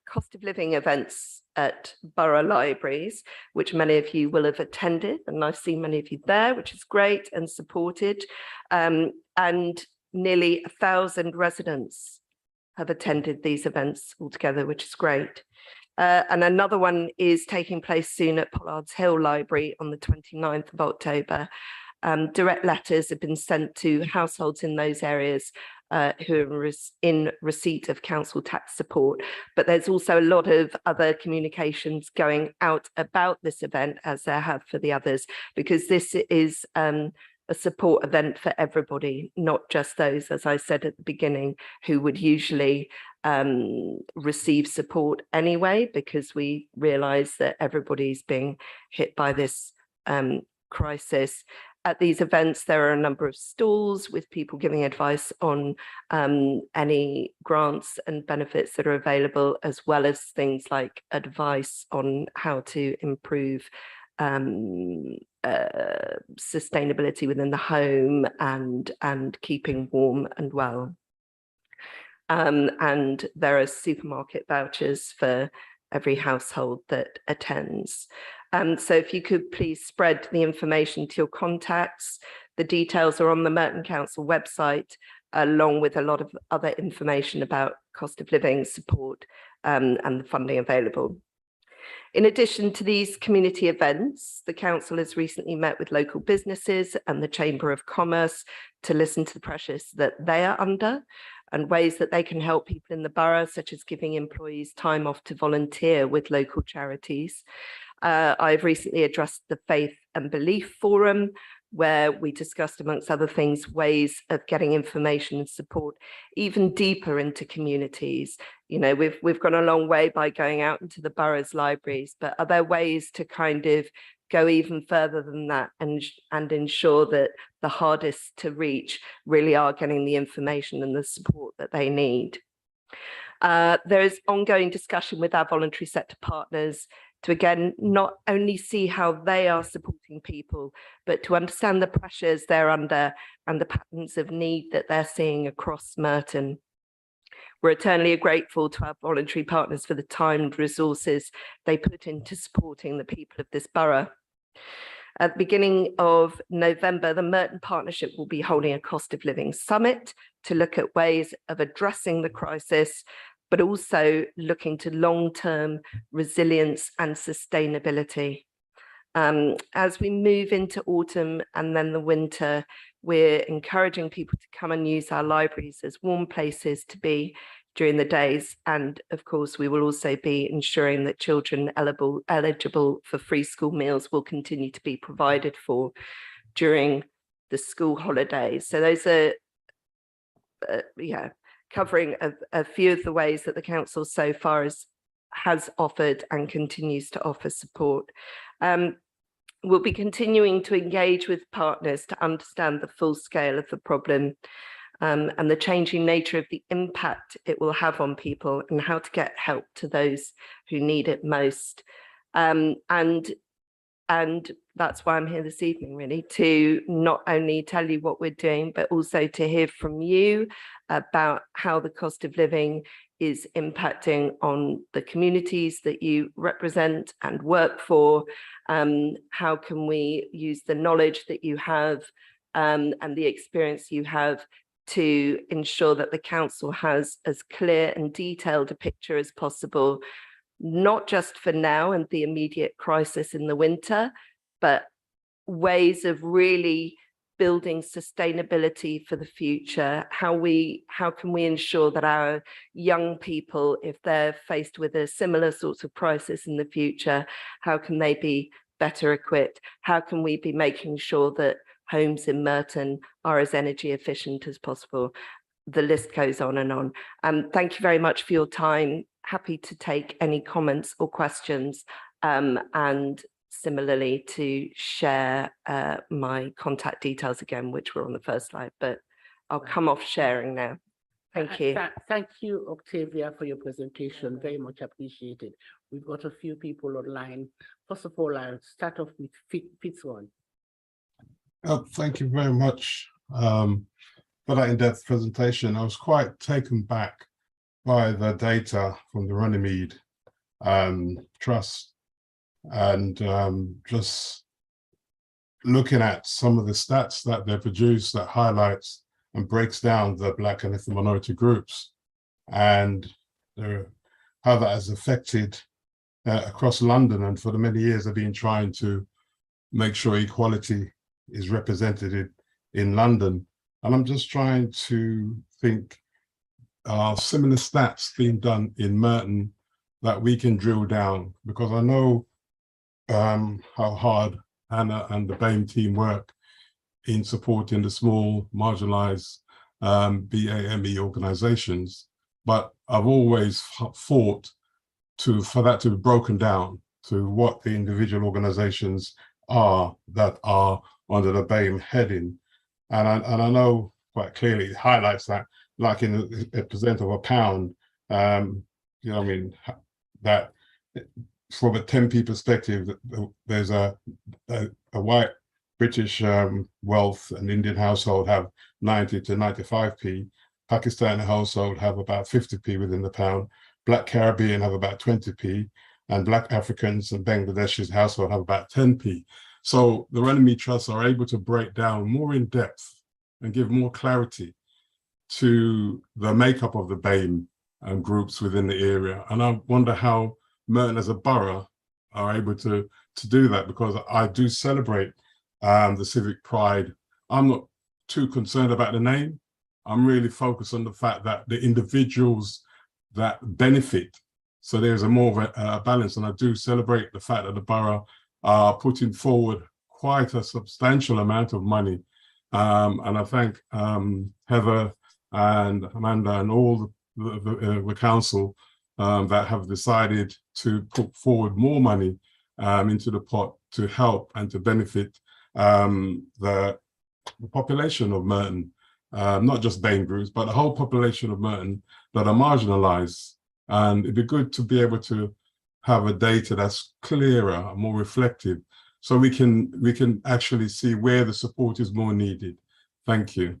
cost of living events at borough libraries, which many of you will have attended, and I've seen many of you there, which is great and supported. And nearly 1,000 residents have attended these events altogether, which is great. And another one is taking place soon at Pollard's Hill Library on the 29th of October. Direct letters have been sent to households in those areas who are in receipt of council tax support. But there's also a lot of other communications going out about this event, as there have for the others, because this is a support event for everybody, not just those, as I said at the beginning, who would usually receive support anyway, because we realise that everybody's being hit by this crisis. At these events, there are a number of stalls with people giving advice on any grants and benefits that are available, as well as things like advice on how to improve sustainability within the home and keeping warm and well. And there are supermarket vouchers for every household that attends. So if you could please spread the information to your contacts. The details are on the Merton Council website, along with a lot of other information about cost of living support and the funding available. In addition to these community events, the council has recently met with local businesses and the Chamber of Commerce to listen to the pressures that they are under and ways that they can help people in the borough, such as giving employees time off to volunteer with local charities. I've recently addressed the Faith and Belief Forum, where we discussed, amongst other things, ways of getting information and support even deeper into communities. You know, we've gone a long way by going out into the borough's libraries, but are there ways to kind of go even further than that and ensure that the hardest to reach really are getting the information and the support that they need? There is ongoing discussion with our voluntary sector partners to, again, not only see how they are supporting people, but to understand the pressures they're under and the patterns of need that they're seeing across Merton. We're eternally grateful to our voluntary partners for the time and resources they put into supporting the people of this borough. At the beginning of November, the Merton Partnership will be holding a cost of living summit to look at ways of addressing the crisis, but also looking to long-term resilience and sustainability. As we move into autumn and then the winter, we're encouraging people to come and use our libraries as warm places to be during the days. And of course, we will also be ensuring that children eligible for free school meals will continue to be provided for during the school holidays. So those are, covering a few of the ways that the council so far has offered and continues to offer support. We'll be continuing to engage with partners to understand the full scale of the problem and the changing nature of the impact it will have on people and how to get help to those who need it most. And that's why I'm here this evening, really, to not only tell you what we're doing, but also to hear from you about how the cost of living is impacting on the communities that you represent and work for. How can we use the knowledge that you have and the experience you have to ensure that the council has as clear and detailed a picture as possible, not just for now and the immediate crisis in the winter, but ways of really building sustainability for the future. How can we ensure that our young people, if they're faced with a similar sort of crisis in the future, how can they be better equipped? How can we be making sure that homes in Merton are as energy efficient as possible? The list goes on and on. Thank you very much for your time. Happy to take any comments or questions, and similarly to share my contact details again, which were on the first slide, but I'll come off sharing now. Thank you. Thank you, Octavia, for your presentation. Very much appreciated. We've got a few people online. First of all, I'll start off with Fitzroy. Thank you very much for that in-depth presentation. I was quite taken back by the data from the Runnymede Trust, and just looking at some of the stats that they produce that highlights and breaks down the Black and ethnic minority groups, and how that has affected across London. And for the many years I've been trying to make sure equality is represented in London. And I'm just trying to think similar stats being done in Merton that we can drill down, because I know how hard Hannah and the BAME team work in supporting the small marginalized BAME organizations. But I've always fought for that to be broken down to what the individual organizations are that are under the BAME heading. And I know quite clearly it highlights that, like in a percent of a pound, you know, I mean, that from a 10p perspective, there's a white British wealth and Indian household have 90 to 95p, Pakistani household have about 50p within the pound, Black Caribbean have about 20p, and Black Africans and Bangladeshis household have about 10p. So the Runnymede Trusts are able to break down more in depth and give more clarity to the makeup of the BAME groups within the area. And I wonder how Merton as a borough are able to do that, because I do celebrate the civic pride. I'm not too concerned about the name. I'm really focused on the fact that the individuals that benefit, so there's a more of a balance. And I do celebrate the fact that the borough are putting forward quite a substantial amount of money. And I thank Heather and Amanda and all the council that have decided to put forward more money into the pot to help and to benefit the population of Merton, not just BAME groups, but the whole population of Merton that are marginalized. And it'd be good to be able to have a data that's clearer, more reflective, so we can actually see where the support is more needed. Thank you.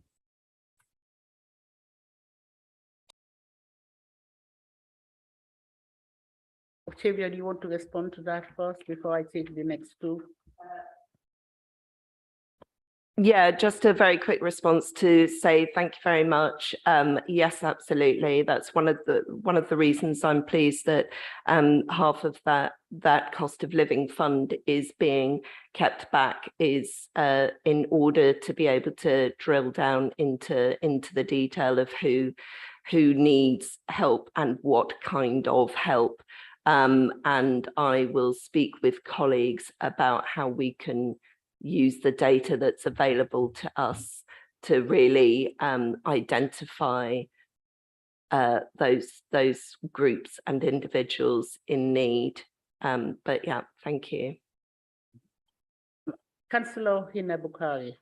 Octavia, do you want to respond to that first before I take the next two? Yeah, just a very quick response to say thank you very much. Yes, absolutely. That's one of the reasons I'm pleased that half of that cost of living fund is being kept back, is in order to be able to drill down into the detail of who needs help and what kind of help. And I will speak with colleagues about how we can use the data that's available to us to really identify those groups and individuals in need. But yeah, thank you. Councillor Hina Bukhari.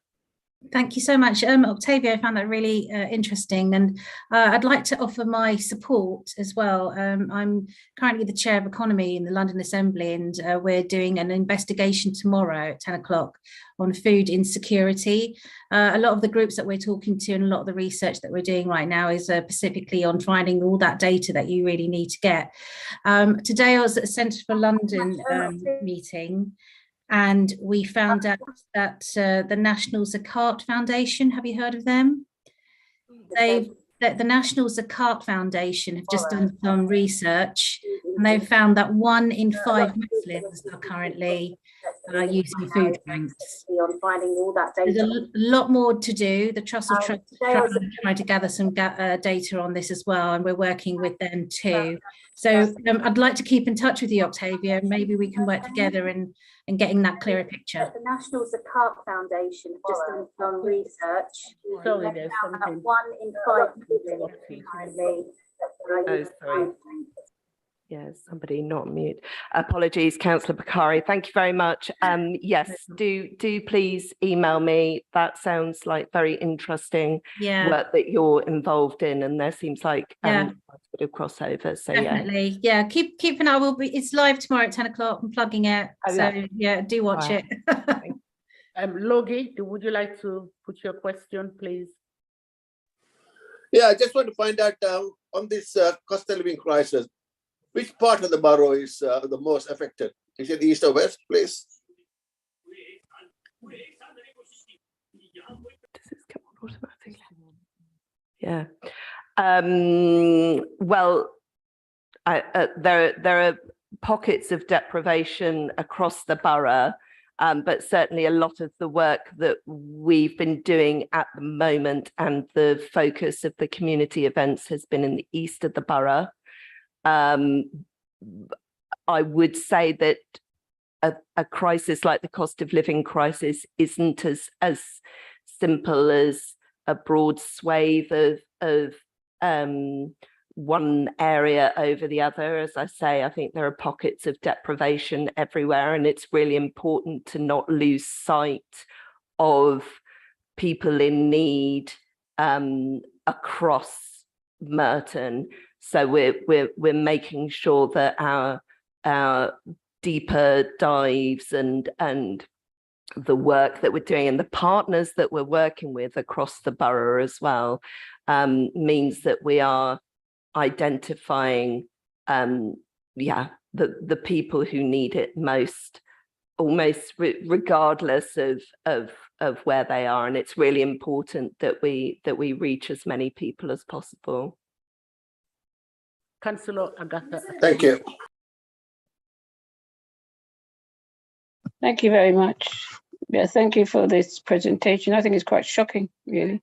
Thank you so much. Octavia, I found that really interesting, and I'd like to offer my support as well. I'm currently the chair of economy in the London Assembly, and we're doing an investigation tomorrow at 10 o'clock on food insecurity. A lot of the groups that we're talking to and a lot of the research that we're doing right now is specifically on finding all that data that you really need to get. Today I was at a Centre for London meeting, and we found out that the National Zakat Foundation, have you heard of them? The National Zakat Foundation have just done some research, and they've found that 1 in 5 Muslims are currently using food banks. There's a lot more to do. The Trust will try to gather some data on this as well, and we're working with them too. So I'd like to keep in touch with you, Octavia, and maybe we can work together in getting that clearer picture. The National Zakat Foundation have just done some research. Sorry, there's something. 1 in 5 Muslims currently. Oh, sorry. Yeah, somebody not mute. Apologies, Councillor Bukhari. Thank you very much. Yes, do please email me. That sounds like very interesting work that you're involved in, and there seems like a bit of crossover. So definitely, yeah. Keep an eye. It's live tomorrow at 10 o'clock. I'm plugging it. Oh, so yeah, do watch it. Logie, would you like to put your question, please? Yeah, I just want to find out on this cost of living crisis, which part of the borough is the most affected? Is it east or west, please? Yeah. Well, there are pockets of deprivation across the borough, but certainly a lot of the work that we've been doing at the moment and the focus of the community events has been in the east of the borough. I would say that a crisis like the cost of living crisis isn't as simple as a broad swathe of one area over the other. As I say, I think there are pockets of deprivation everywhere, and it's really important to not lose sight of people in need across Merton. So we're making sure that our deeper dives and the work that we're doing and the partners that we're working with across the borough as well means that we are identifying the people who need it most, almost regardless of where they are. And it's really important that we reach as many people as possible. Councillor Agatha. Thank you. Thank you very much. Yeah, thank you for this presentation. I think it's quite shocking, really.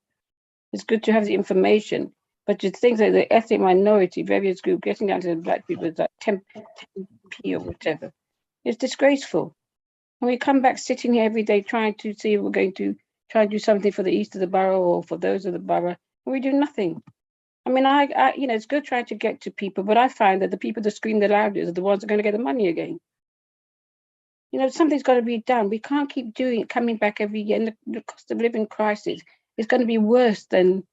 It's good to have the information, but to think that the ethnic minority, various groups, getting down to the black people, is like 10p or whatever, it's disgraceful. And we come back sitting here every day trying to see if we're going to try and do something for the east of the borough or for those of the borough, and we do nothing. I mean, I you know, it's good trying to get to people, but I find that the people that scream the loudest are the ones that are going to get the money again. You know, something's got to be done. We can't keep doing it, coming back every year. And the cost of living crisis is going to be worse than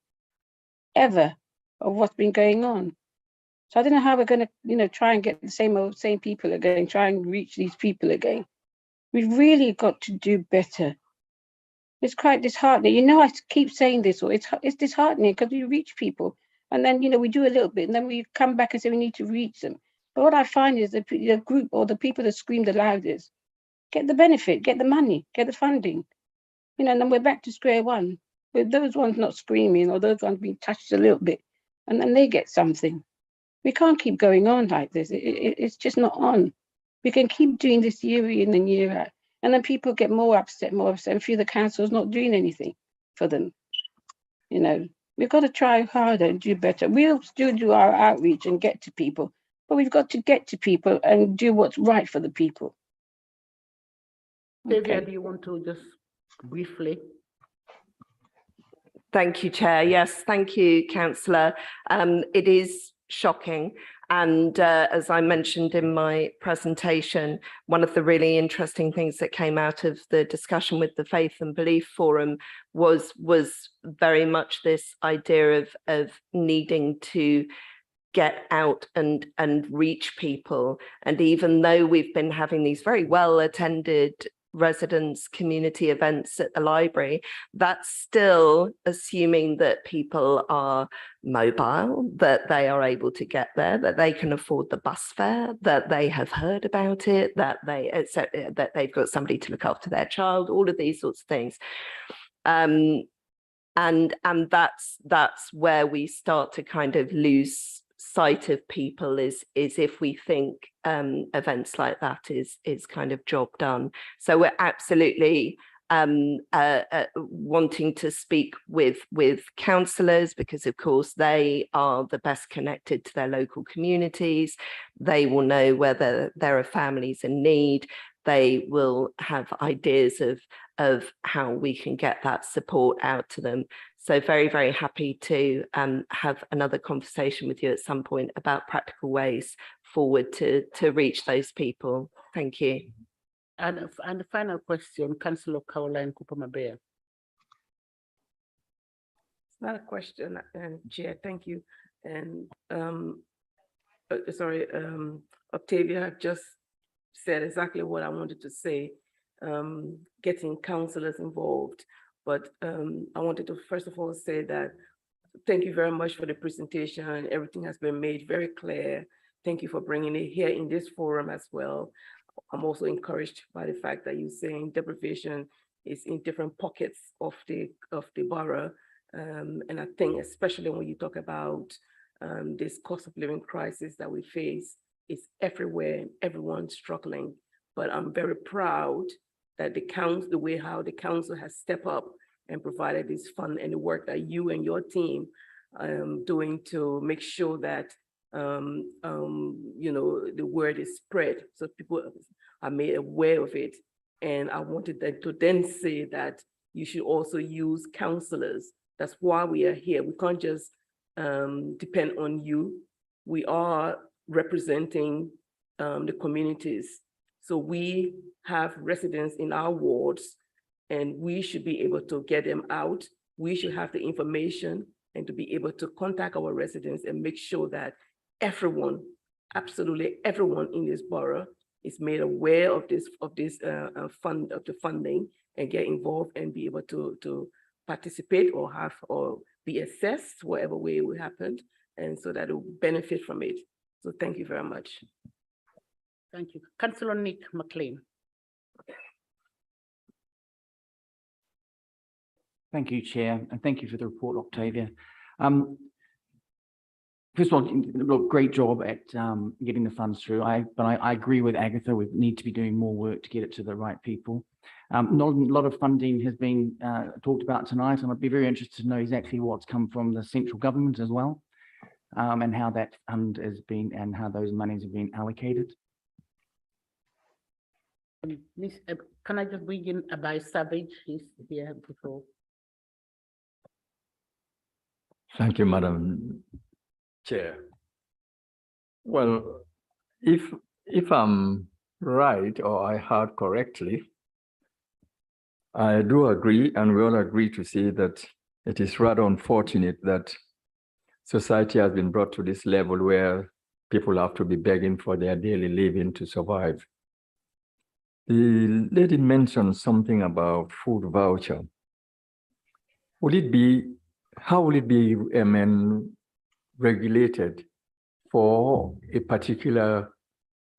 ever of what's been going on. So I don't know how we're going to, you know, try and get the same people again, try and reach these people again. We've really got to do better. It's quite disheartening. You know, I keep saying this, or it's disheartening because we reach people, and then, you know, we do a little bit, and then we come back and say we need to reach them. But what I find is the group or the people that scream the loudest get the benefit, get the money, get the funding, you know, and then we're back to square one with those ones not screaming or those ones being touched a little bit, and then they get something. We can't keep going on like this. It's just not on. We can keep doing this year in and year out, and then people get more upset, and feel the council's not doing anything for them. You know, we've got to try harder and do better. We'll still do our outreach and get to people, but we've got to get to people and do what's right for the people. Xavier, do you want to just briefly? Thank you, Chair. Yes, thank you, Councillor. It is shocking. And as I mentioned in my presentation, one of the really interesting things that came out of the discussion with the Faith and Belief Forum was very much this idea of needing to get out and reach people. And even though we've been having these very well attended residents community events at the library, that's still assuming that people are mobile, that they are able to get there, that they can afford the bus fare, that they have heard about it, that they've got somebody to look after their child, all of these sorts of things. And that's where we start to kind of lose sight of people, is if we think events like that is kind of job done. So we're absolutely wanting to speak with councillors, because of course they are the best connected to their local communities. They will know whether there are families in need. They will have ideas of how we can get that support out to them. So very, very happy to have another conversation with you at some point about practical ways forward to reach those people. Thank you. And the final question, Councillor Caroline Kupamabea. It's not a question, Chair, thank you. And Octavia just said exactly what I wanted to say, getting councillors involved. But I wanted to first of all say that thank you very much for the presentation. Everything has been made very clear. Thank you for bringing it here in this forum as well. I'm also encouraged by the fact that you're saying deprivation is in different pockets of the borough. And I think especially when you talk about this cost of living crisis that we face, it's everywhere, everyone's struggling. But I'm very proud that the way how the council has stepped up and provided this fund and the work that you and your team doing to make sure that you know, the word is spread so people are made aware of it. And I wanted to then say that you should also use counselors. That's why we are here. We can't just depend on you. We are representing the communities. So we have residents in our wards and we should be able to get them out. We should have the information and to be able to contact our residents and make sure that everyone, absolutely everyone in this borough is made aware of this funding and get involved and be able to participate or be assessed whatever way it happened, and so that it will benefit from it. So thank you very much. Thank you. Councillor Nick McLean. Thank you, Chair, and thank you for the report, Octavia. First of all, look, great job at getting the funds through. But I agree with Agatha. We need to be doing more work to get it to the right people. Not a lot of funding has been talked about tonight, and I'd be very interested to know exactly what's come from the central government as well, and how that fund has been and how those monies have been allocated. Can I just bring in Abai Savage? He's here before. Thank you, Madam Chair. Well, if I'm right or I heard correctly, I do agree, and we all agree to say that it is rather unfortunate that society has been brought to this level where people have to be begging for their daily living to survive. The lady mentioned something about food voucher. How will it be regulated for a particular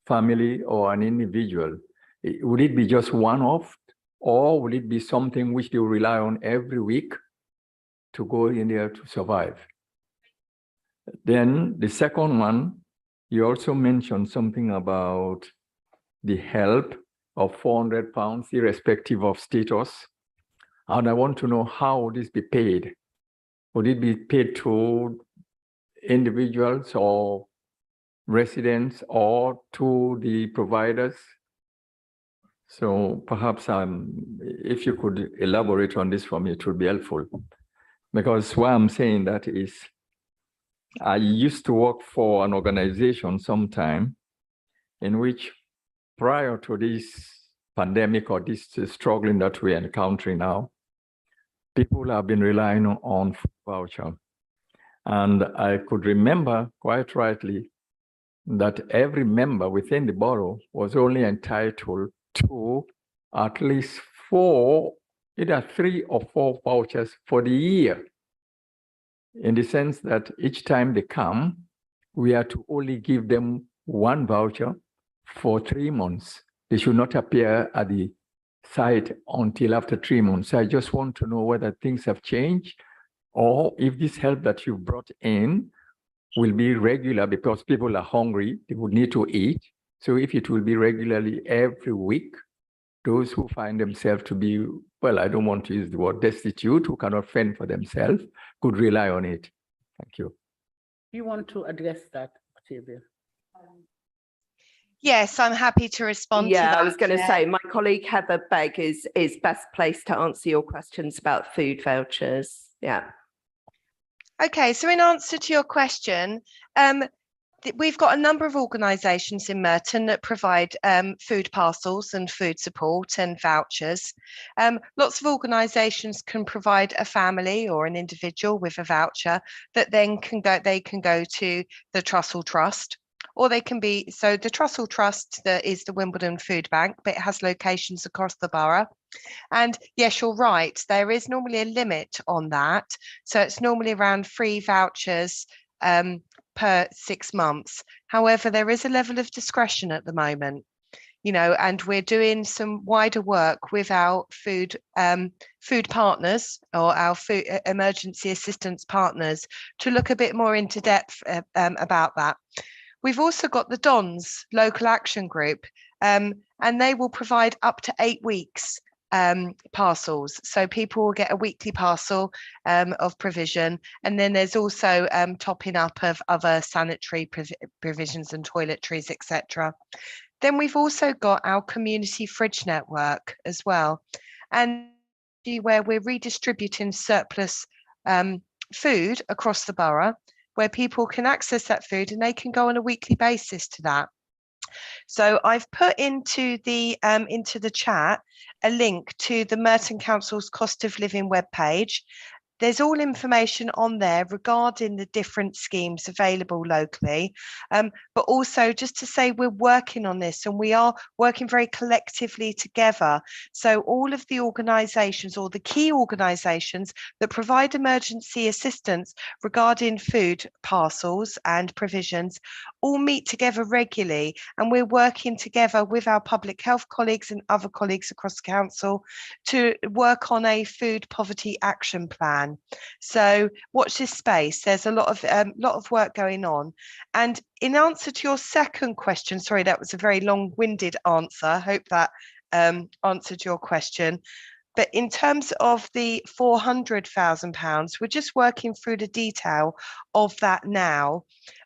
family or an individual? Would it be just one-off, or will it be something which they will rely on every week to go in there to survive? Then the second one, you also mentioned something about the help of £400 irrespective of status. And I want to know, how would this be paid? Would it be paid to individuals or residents or to the providers? So perhaps if you could elaborate on this for me, it would be helpful. Because why I'm saying that is, I used to work for an organization sometime in which, prior to this pandemic or this struggling that we're encountering now, people have been relying on food voucher. And I could remember quite rightly that every member within the borough was only entitled to at least either 3 or 4 vouchers for the year. In the sense that each time they come, we are to only give them 1 voucher for 3 months. They should not appear at the site until after 3 months. So I just want to know whether things have changed, or if this help that you brought in will be regular, because people are hungry, they would need to eat. So if it will be regularly every week, those who find themselves to be, well, I don't want to use the word destitute, who cannot fend for themselves, could rely on it. Thank you. You want to address that, Octavia? Yes, I'm happy to respond to that. I was going to say, my colleague Heather Begg is best placed to answer your questions about food vouchers. Yeah. Okay, so in answer to your question, we've got a number of organisations in Merton that provide food parcels and food support and vouchers. Lots of organisations can provide a family or an individual with a voucher that then they can go to the Trussell Trust, or they can be, so the Trussell Trust is the Wimbledon Food Bank, but it has locations across the borough. And yes, you're right, there is normally a limit on that. So it's normally around 3 vouchers per 6 months. However, there is a level of discretion at the moment, you know, and we're doing some wider work with our food partners, or our food emergency assistance partners, to look a bit more into depth about that. We've also got the DONS local action group, and they will provide up to 8 weeks parcels. So people will get a weekly parcel of provision, and then there's also topping up of other sanitary provisions and toiletries, etc. Then we've also got our community fridge network as well, and where we're redistributing surplus food across the borough, where people can access that food and they can go on a weekly basis to that. So I've put into the chat a link to the Merton Council's cost of living webpage. There's all information on there regarding the different schemes available locally, but also just to say we're working on this, and we are working very collectively together. So all of the organisations, or the key organisations that provide emergency assistance regarding food parcels and provisions, all meet together regularly, and we're working together with our public health colleagues and other colleagues across the council to work on a food poverty action plan. So watch this space. There's a lot of work going on. And in answer to your second question, sorry, that was a very long-winded answer. I hope that answered your question. But in terms of the £400,000, we're just working through the detail of that now.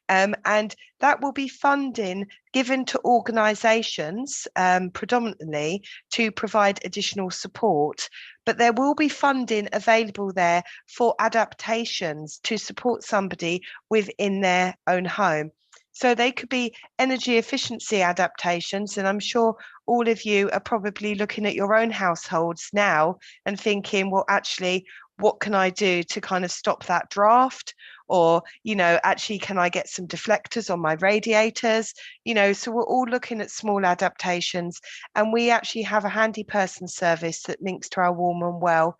And that will be funding given to organisations predominantly to provide additional support. But there will be funding available there for adaptations to support somebody within their own home. So they could be energy efficiency adaptations, and I'm sure all of you are probably looking at your own households now and thinking, well, actually, what can I do to kind of stop that draft? Or, you know, actually, can I get some deflectors on my radiators? You know, so we're all looking at small adaptations, and we actually have a handy person service that links to our Warm and Well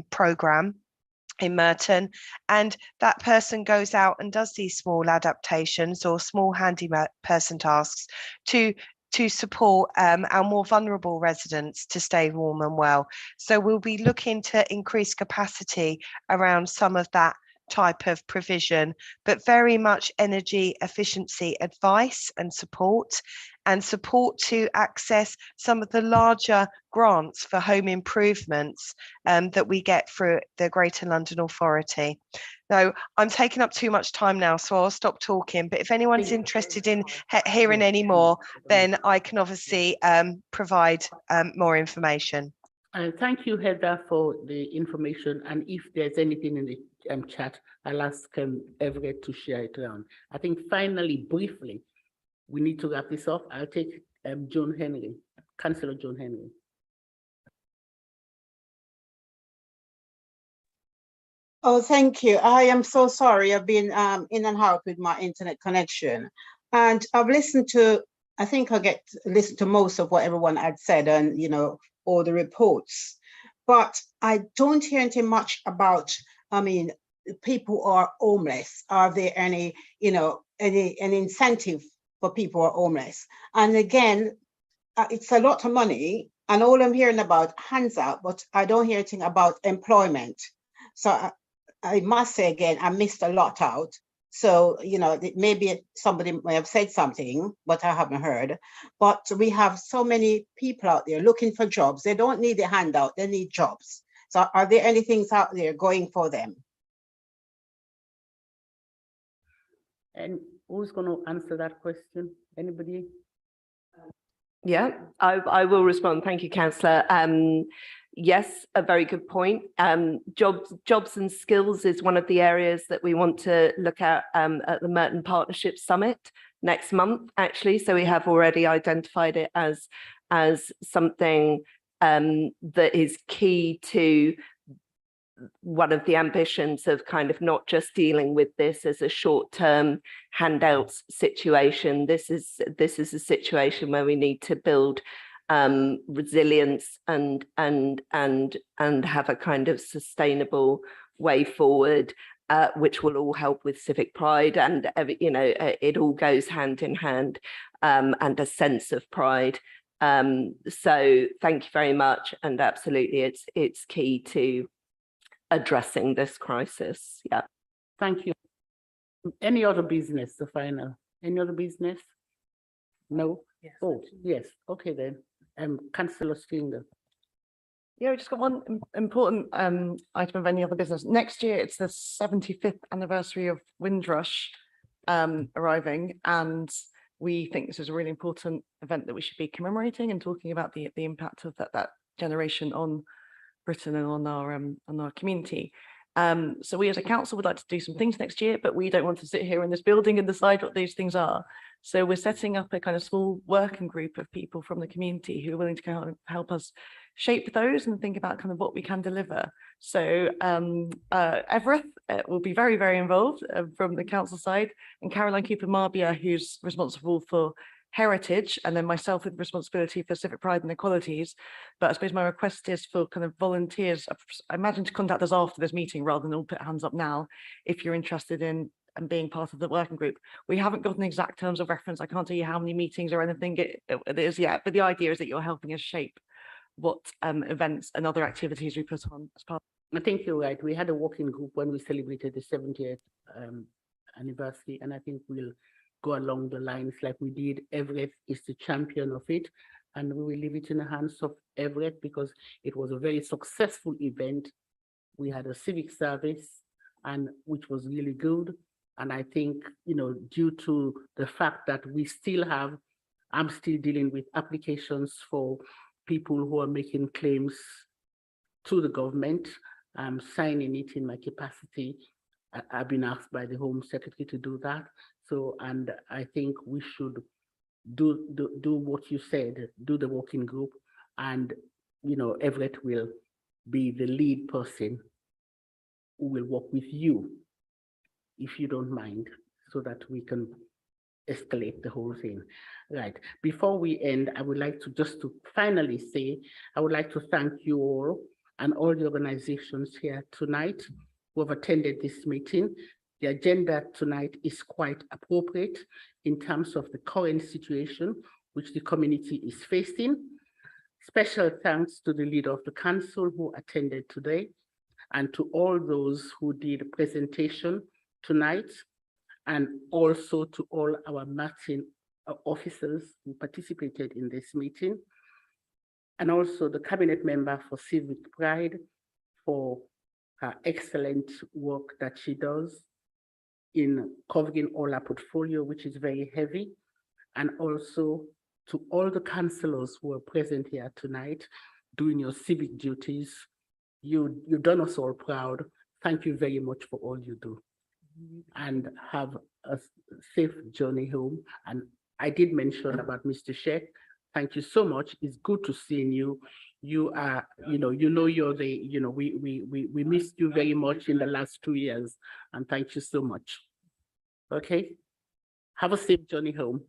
programme in Merton, and that person goes out and does these small adaptations or small handy person tasks to support our more vulnerable residents to stay warm and well. So we'll be looking to increase capacity around some of that type of provision, but very much energy efficiency advice and support to access some of the larger grants for home improvements that we get through the Greater London Authority. Now, I'm taking up too much time now, so I'll stop talking, but if anyone's interested in hearing any more, then I can obviously provide more information. Thank you, Heather, for the information. And if there's anything in the chat, I'll ask Everett to share it around. I think finally, briefly, we need to wrap this up. I'll take Joan Henry, Councillor Joan Henry. Oh, thank you. I am so sorry. I've been in and out with my internet connection. And I've listened to, I think I listened to most of what everyone had said, and, you know, all the reports. But I don't hear anything much about, I mean, people who are homeless. Are there any, you know, any incentive for people who are homeless? And again, it's a lot of money, and all I'm hearing about hands out, but I don't hear anything about employment. So I must say again, I missed a lot out. So, you know, maybe somebody may have said something, but I haven't heard. But we have so many people out there looking for jobs. They don't need a handout, they need jobs. So are there any things out there going for them? And who's going to answer that question? Anybody? Yeah, I will respond. Thank you, Councillor. Yes, a very good point. Jobs and skills is one of the areas that we want to look at the Merton Partnership Summit next month, actually. So we have already identified it as something that is key to one of the ambitions of kind of not just dealing with this as a short-term handouts situation. This is a situation where we need to build resilience and have a kind of sustainable way forward, which will all help with civic pride, and it all goes hand in hand, and a sense of pride. So thank you very much, and absolutely it's key to addressing this crisis. Yeah. Thank you. Any other business, the final? Any other business? No? Yes. Oh, yes. Okay then. Councillor Finger. Yeah, we just got one important item of any other business. Next year, it's the 75th anniversary of Windrush arriving, and we think this is a really important event that we should be commemorating and talking about the impact of that generation on Britain and on our community. So we as a council would like to do some things next year, but we don't want to sit here in this building and decide what these things are. So we're setting up a kind of small working group of people from the community who are willing to kind of help us shape those and think about kind of what we can deliver. So Everett will be very, very involved from the council side, and Caroline Cooper-Marbia, who's responsible for heritage, and then myself with responsibility for civic pride and equalities. But I suppose my request is for kind of volunteers, I imagine, to contact us after this meeting rather than all put hands up now if you're interested in and being part of the working group. We haven't got an exact terms of reference. I can't tell you how many meetings or anything it is yet, but the idea is that you're helping us shape what events and other activities we put on as part. I think you're right. We had a working group when we celebrated the 70th anniversary, and I think we'll go along the lines like we did. Everett is the champion of it, and we will leave it in the hands of Everett because it was a very successful event. We had a civic service, and which was really good. And I think, due to the fact that I'm still dealing with applications for people who are making claims to the government. I'm signing it in my capacity. I've been asked by the Home Secretary to do that. So, and I think we should do what you said, do the working group, and, Everett will be the lead person who will work with you, if you don't mind, so that we can escalate the whole thing. Right. Before we end, I would like to finally say, I would like to thank you all and all the organizations here tonight who have attended this meeting. The agenda tonight is quite appropriate in terms of the current situation which the community is facing. Special thanks to the leader of the council who attended today, and to all those who did a presentation tonight, and also to all our Merton officers who participated in this meeting, and also the cabinet member for civic pride for her excellent work that she does in covering all our portfolio, which is very heavy, and also to all the councillors who are present here tonight doing your civic duties. You've done us all proud. Thank you very much for all you do. And have a safe journey home. And I did mention about Mr. Sheikh. Thank you so much. It's good to see you. You are, you're the, we missed you very much in the last 2 years. And thank you so much. Okay. Have a safe journey home.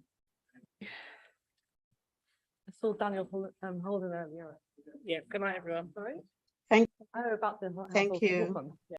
I saw Daniel holding earlier. Yeah, good night, everyone. Sorry. Thank you. Oh, about the. Thank you. Yeah.